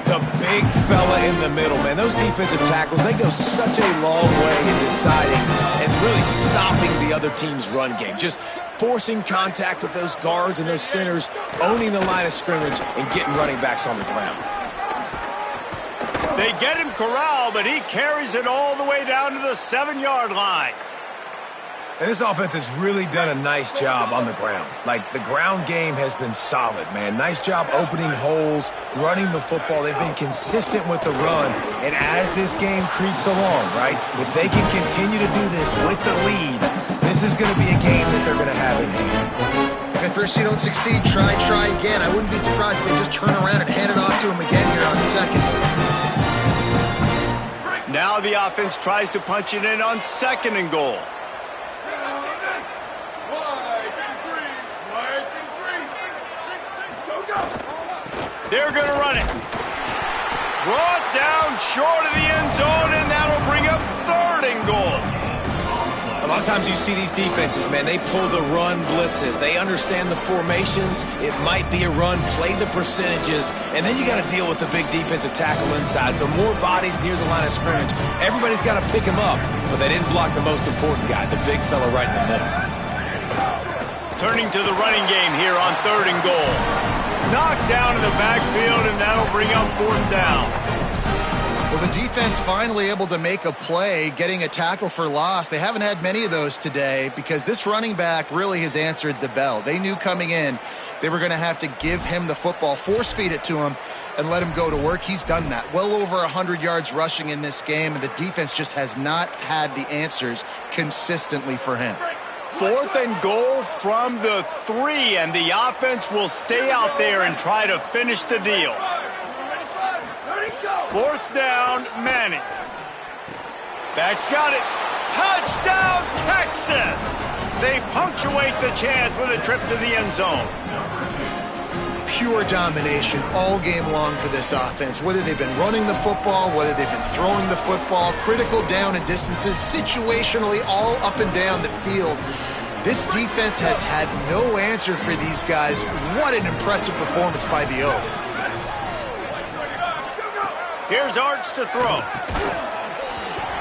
The big fella in the middle, man. Those defensive tackles, they go such a long way in deciding and really stopping the other team's run game. Just forcing contact with those guards and those centers, owning the line of scrimmage, and getting running backs on the ground. They get him corralled, but he carries it all the way down to the 7-yard line. And this offense has really done a nice job on the ground. Like, the ground game has been solid, man. Nice job opening holes, running the football. They've been consistent with the run. And as this game creeps along, right, if they can continue to do this with the lead, this is going to be a game that they're going to have in hand. If at first you don't succeed, try again. I wouldn't be surprised if they just turn around and hand it off to him again here on 2nd. Now the offense tries to punch it in on 2nd and goal. They're going to run it. Brought down short of the end zone, and that'll bring up 3rd and goal. A lot of times you see these defenses, man, they pull the run blitzes. They understand the formations. It might be a run, play the percentages, and then you got to deal with the big defensive tackle inside. So more bodies near the line of scrimmage. Everybody's got to pick him up, but they didn't block the most important guy, the big fella right in the middle. Turning to the running game here on 3rd and goal. Knocked down in the backfield, and that'll bring up 4th down. Well, the defense finally able to make a play, getting a tackle for loss. They haven't had many of those today because this running back really has answered the bell. They knew coming in they were going to have to give him the football, force feed it to him, and let him go to work. He's done that. Well over 100 yards rushing in this game, and the defense just has not had the answers consistently for him. 4th and goal from the 3, and the offense will stay out there and try to finish the deal. 4th down, Manning. Back's got it. Touchdown, Texas! They punctuate the chance with a trip to the end zone. Pure domination all game long for this offense. Whether they've been running the football, whether they've been throwing the football, critical down and distances, situationally all up and down the field. This defense has had no answer for these guys. What an impressive performance by the O. Here's Arts to throw.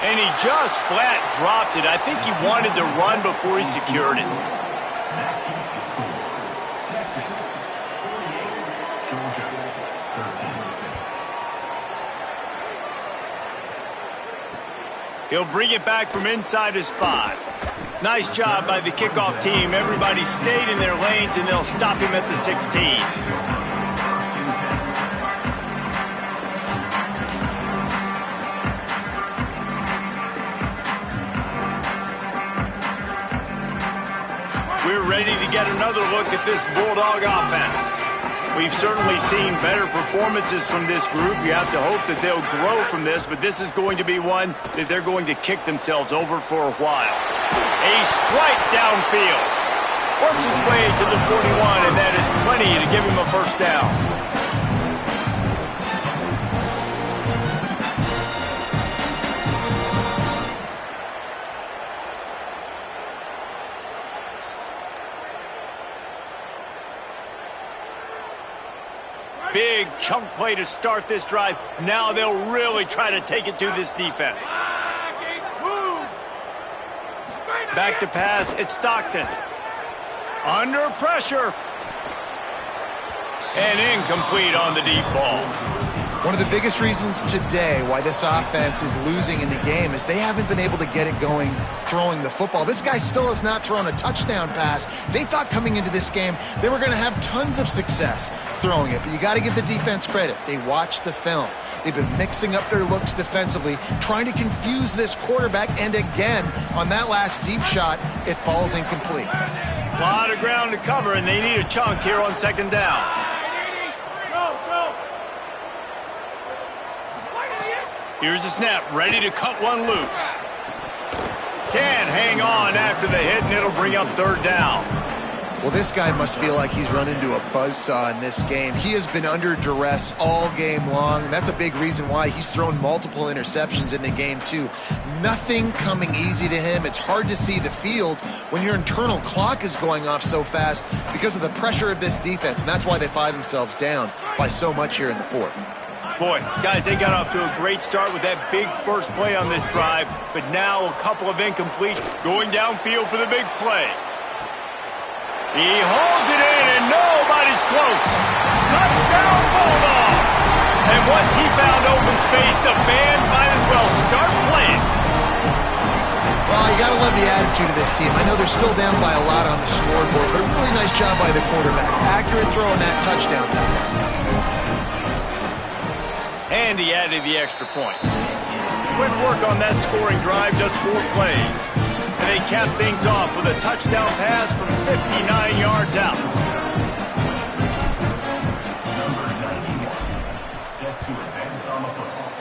And he just flat dropped it. I think he wanted to run before he secured it. He'll bring it back from inside his 5. Nice job by the kickoff team. Everybody stayed in their lanes, and they'll stop him at the 16. We're ready to get another look at this Bulldog offense. We've certainly seen better performances from this group. You have to hope that they'll grow from this, but this is going to be one that they're going to kick themselves over for a while. A strike downfield. Works his way to the 41, and that is plenty to give him a 1st down. Big chunk play to start this drive. Now they'll really try to take it to this defense. Back to pass, it's Stockton. Under pressure. And incomplete on the deep ball. One of the biggest reasons today why this offense is losing in the game is they haven't been able to get it going throwing the football. This guy still has not thrown a touchdown pass. They thought coming into this game they were going to have tons of success throwing it, but you got to give the defense credit. They watched the film. They've been mixing up their looks defensively, trying to confuse this quarterback, and again, on that last deep shot, it falls incomplete. A lot of ground to cover, and they need a chunk here on 2nd down. Here's the snap, ready to cut one loose. Can't hang on after the hit, and it'll bring up 3rd down. Well, this guy must feel like he's run into a buzzsaw in this game. He has been under duress all game long, and that's a big reason why he's thrown multiple interceptions in the game, too. Nothing coming easy to him. It's hard to see the field when your internal clock is going off so fast because of the pressure of this defense, and that's why they find themselves down by so much here in the 4th. Boy, guys, they got off to a great start with that big first play on this drive, but now a couple of incompletes going downfield for the big play. He holds it in, and nobody's close. Touchdown, Bulldog! And once he found open space, the band might as well start playing. Well, you got to love the attitude of this team. I know they're still down by a lot on the scoreboard, but a really nice job by the quarterback. Accurate throw on that touchdown pass. And he added the extra point. Quick work on that scoring drive, just 4 plays. And they cap things off with a touchdown pass from 59 yards out. Set to advance on the football.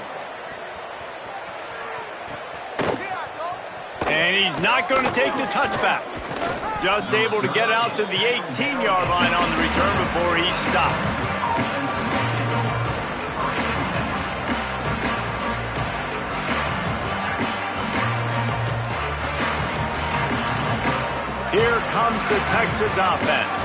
And he's not going to take the touchback. Just able to get out to the 18-yard line on the return before he stopped. Here comes the Texas offense.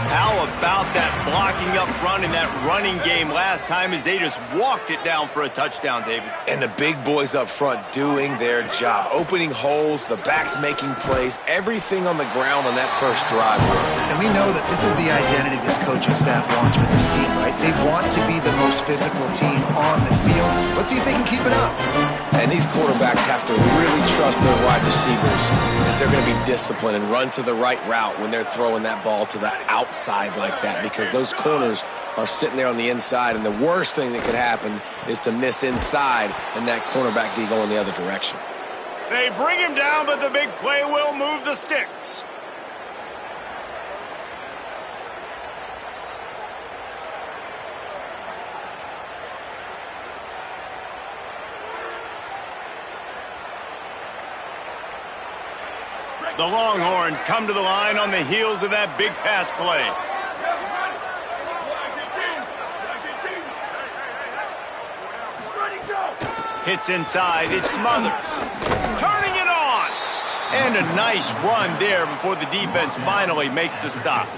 How about that blocking up front in that running game last time as they just walked it down for a touchdown, David? And the big boys up front doing their job, opening holes, the backs making plays, everything on the ground on that first drive worked. And we know that this is the identity this coaching staff wants for this team, right? They want to be the most physical team on the field. Let's see if they can keep it up. And these quarterbacks have to really trust their wide receivers that they're going to be disciplined and run to the right route when they're throwing that ball to the outside like that, because those corners are sitting there on the inside, and the worst thing that could happen is to miss inside and that cornerback D go in the other direction. They bring him down, but the big play will move the sticks. The Longhorns come to the line on the heels of that big pass play. Hits inside, it's Smothers. Turning it on! And a nice run there before the defense finally makes the stop.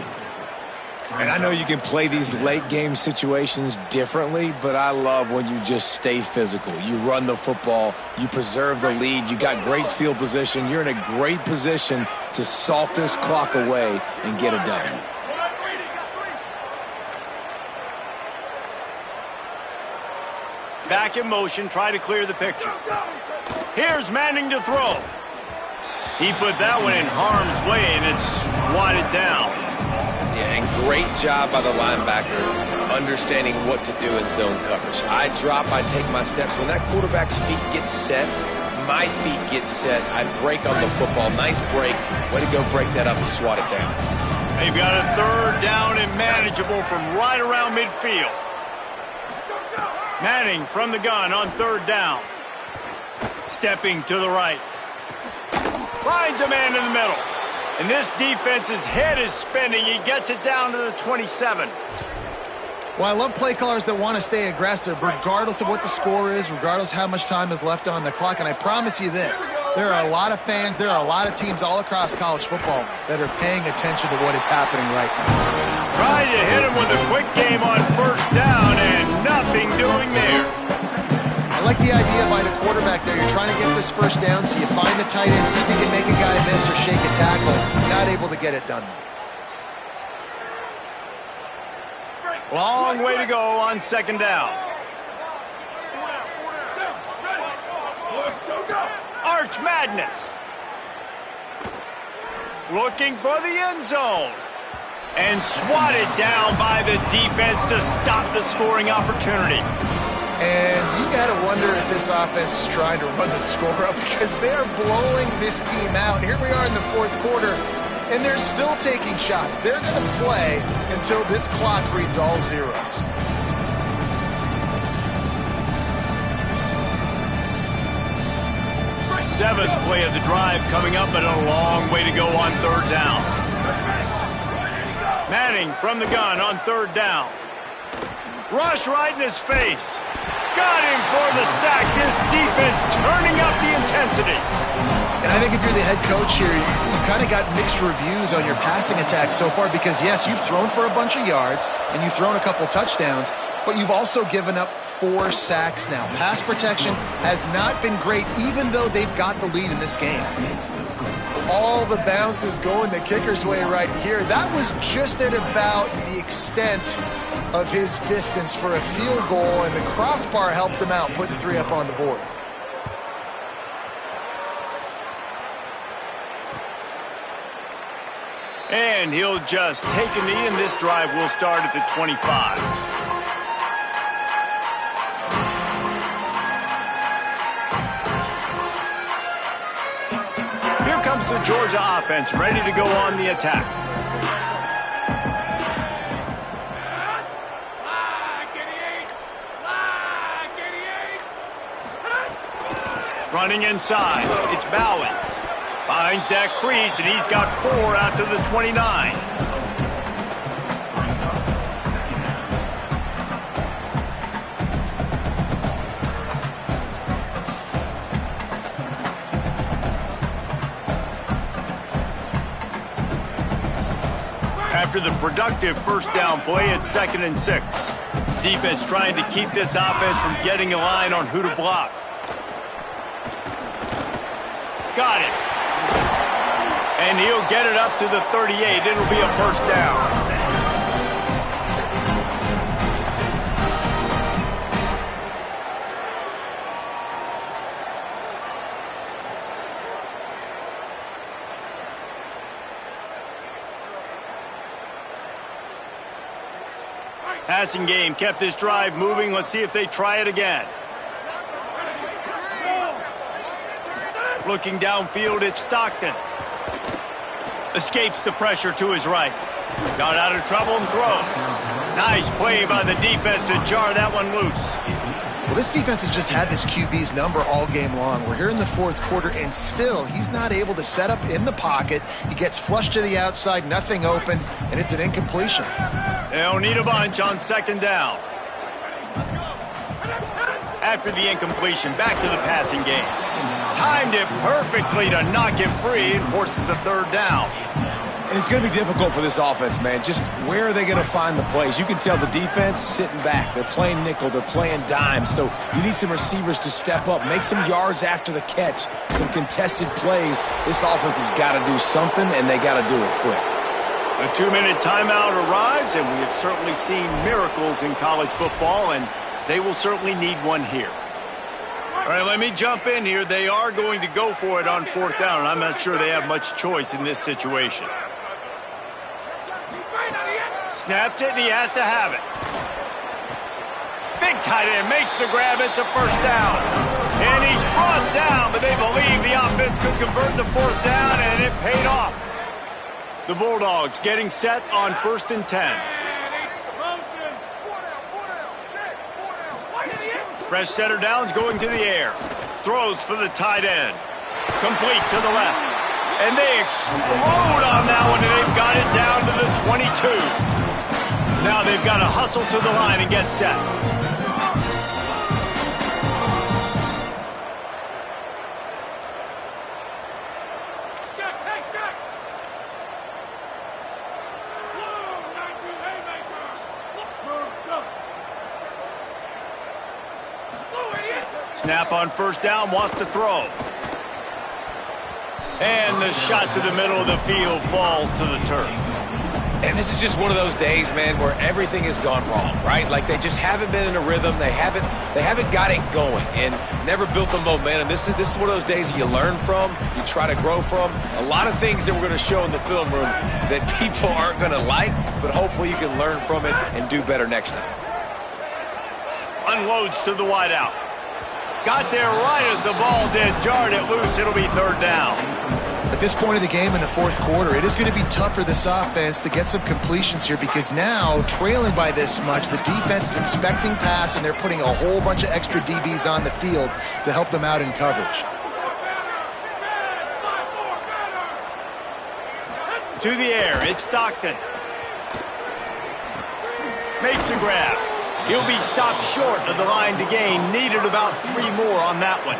And I know you can play these late game situations differently, but I love when you just stay physical. You run the football, you preserve the lead, you got great field position, you're in a great position to salt this clock away and get a W. Back in motion, try to clear the picture. Here's Manning to throw. He put that one in harm's way, and it's swatted down. Yeah, and great job by the linebacker understanding what to do in zone coverage. I drop, I take my steps. When that quarterback's feet get set, my feet get set, I break on the football. Nice break. Way to go break that up and swat it down. They've got a third down and manageable from right around midfield. Manning from the gun on third down. Stepping to the right. Finds a man in the middle. And this defense's head is spinning. He gets it down to the 27. Well, I love play callers that want to stay aggressive regardless of what the score is, regardless how much time is left on the clock. And I promise you this, there are a lot of fans, there are a lot of teams all across college football that are paying attention to what is happening right now. Trying to hit him with a quick game on first down and nothing doing there. I like the idea by the quarterback there. You're trying to get this first down, so you find the tight end, see if you can make a guy miss or shake a tackle. Not able to get it done. Long way to go on second down. Arch Madness. Looking for the end zone. And swatted down by the defense to stop the scoring opportunity. And you got to wonder if this offense is trying to run the score up, because they're blowing this team out. Here we are in the fourth quarter, and they're still taking shots. They're going to play until this clock reads all zeros. Seventh play of the drive coming up, but a long way to go on third down. Manning from the gun on third down. Rush right in his face. Got him for the sack. This defense turning up the intensity. And I think if you're the head coach here, you've kind of got mixed reviews on your passing attack so far, because, yes, you've thrown for a bunch of yards and you've thrown a couple touchdowns, but you've also given up 4 sacks now. Pass protection has not been great, even though they've got the lead in this game. All the bounces going the kicker's way right here. That was just at about the extent of his distance for a field goal, and the crossbar helped him out, putting 3 up on the board. And he'll just take a knee, and this drive will start at the 25. Here comes the Georgia offense, ready to go on the attack. Running inside, it's Bowen. Finds that crease, and he's got 4 after the 29. After the productive first down play, it's 2nd and 6. Defense trying to keep this offense from getting a line on who to block. Got it. And he'll get it up to the 38. It'll be a first down. Passing game kept this drive moving. Let's see if they try it again. Looking downfield, it's Stockton. Escapes the pressure to his right. Got out of trouble and throws. Nice play by the defense to jar that one loose. Well, this defense has just had this QB's number all game long. We're here in the fourth quarter, and still he's not able to set up in the pocket. He gets flushed to the outside, nothing open, and it's an incompletion. They'll need a bunch on 2nd down. After the incompletion, back to the passing game. Timed it perfectly to knock it free and forces the 3rd down. And it's going to be difficult for this offense, man. Just where are they going to find the plays? You can tell the defense sitting back. They're playing nickel. They're playing dime. So you need some receivers to step up, make some yards after the catch, some contested plays. This offense has got to do something, and they got to do it quick. A 2-minute timeout arrives, and we have certainly seen miracles in college football, and they will certainly need one here. All right, let me jump in here. They are going to go for it on 4th down, and I'm not sure they have much choice in this situation. Snapped it, and he has to have it. Big tight end makes the grab. It's a first down. And he's brought down, but they believe the offense could convert the 4th down, and it paid off. The Bulldogs getting set on 1st and 10. Fresh setter downs going to the air. Throws for the tight end. Complete to the left. And they explode on that one, and they've got it down to the 22. Now they've got to hustle to the line and get set. Snap on 1st down, wants to throw. And the shot to the middle of the field falls to the turf. And this is just one of those days, man, where everything has gone wrong, right? Like they just haven't been in a rhythm. They haven't got it going and never built the momentum. This is one of those days that you learn from, you try to grow from. A lot of things that we're going to show in the film room that people aren't going to like, but hopefully you can learn from it and do better next time. Unloads to the wideout. Got there right as the ball did. Jarred it loose. It'll be 3rd down. At this point of the game in the fourth quarter, it is going to be tough for this offense to get some completions here because now, trailing by this much, the defense is expecting pass, and they're putting a whole bunch of extra DBs on the field to help them out in coverage. To the air, it's Stockton. Makes the grab. He'll be stopped short of the line to gain. Needed about 3 more on that one.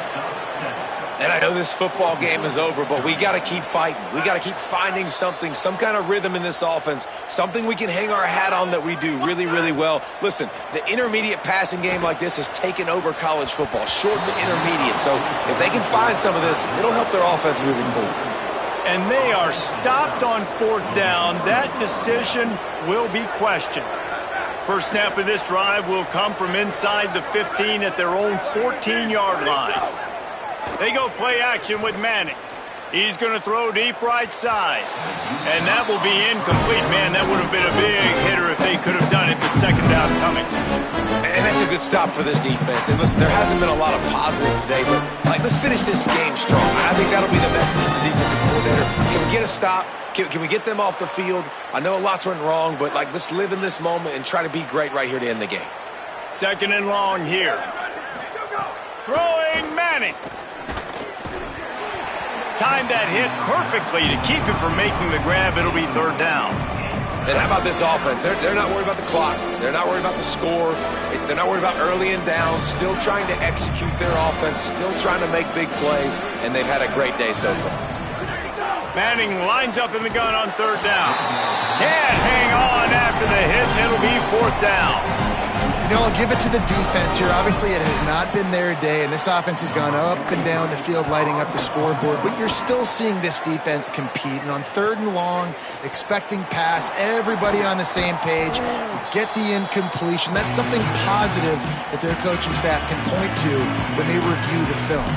And I know this football game is over, but we got to keep fighting. We got to keep finding something, some kind of rhythm in this offense, something we can hang our hat on that we do really, really well. Listen, the intermediate passing game like this has taken over college football, short to intermediate. So if they can find some of this, it'll help their offense moving forward. And they are stopped on 4th down. That decision will be questioned. First snap of this drive will come from inside the 15 at their own 14-yard line. They go play action with Manning. He's going to throw deep right side. And that will be incomplete. Man, that would have been a big hitter if they could have done it, but 2nd down coming. And that's a good stop for this defense. And listen, there hasn't been a lot of positive today, but let's finish this game strong. I think that'll be the message from the defensive coordinator. Can we get a stop? Can we get them off the field? I know lots went wrong, but let's live in this moment and try to be great right here to end the game. 2nd and long here. Throwing Manning. Timed that hit perfectly to keep him from making the grab. It'll be 3rd down. And how about this offense? They're not worried about the clock. They're not worried about the score. They're not worried about early and down. Still trying to execute their offense. Still trying to make big plays. And they've had a great day so far. Manning lines up in the gun on 3rd down. Can't hang on after the hit, and it'll be 4th down. You know, I'll give it to the defense here. Obviously, it has not been their day, and this offense has gone up and down the field lighting up the scoreboard, but you're still seeing this defense compete. And on 3rd and long, expecting pass, everybody on the same page, get the incompletion. That's something positive that their coaching staff can point to when they review the film.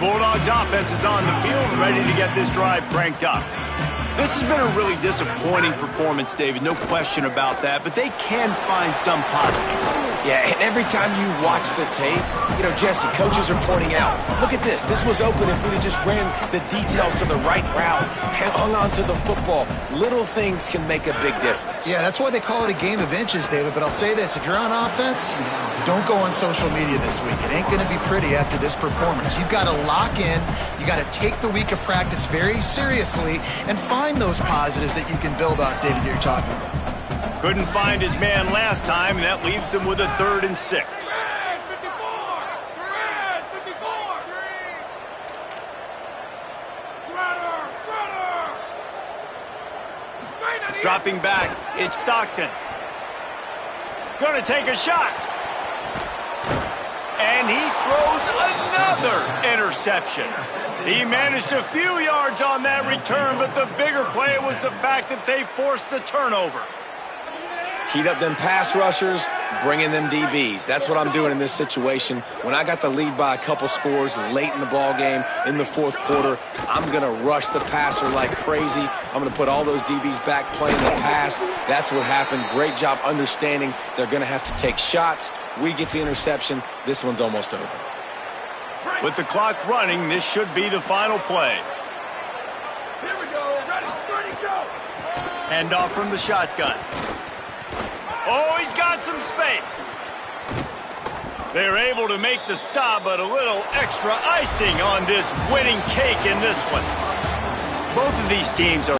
Bulldogs offense is on the field, ready to get this drive cranked up. This has been a really disappointing performance, David, no question about that, but they can find some positives. Yeah, and every time you watch the tape, you know, Jesse, coaches are pointing out, look at this. This was open if we'd have just ran the details to the right route, hung on to the football. Little things can make a big difference. Yeah, that's why they call it a game of inches, David. But I'll say this, if you're on offense, don't go on social media this week. It ain't going to be pretty after this performance. You've got to lock in. You got to take the week of practice very seriously and find those positives that you can build off, David, you're talking about. Couldn't find his man last time, and that leaves him with a 3rd and 6. Red 54! Red 54! Shredder! Dropping back, it's Stockton. Gonna take a shot. And he throws another interception. He managed a few yards on that return, but the bigger play was the fact that they forced the turnover. Heat up them pass rushers, bring in them DBs. That's what I'm doing in this situation. When I got the lead by a couple scores late in the ball game, in the 4th quarter, I'm going to rush the passer like crazy. I'm going to put all those DBs back playing the pass. That's what happened. Great job understanding they're going to have to take shots. We get the interception. This one's almost over. With the clock running, this should be the final play. Here we go. Ready, go. Hand off from the shotgun. Oh, he's got some space. They're able to make the stop, but a little extra icing on this winning cake in this one. Both of these teams are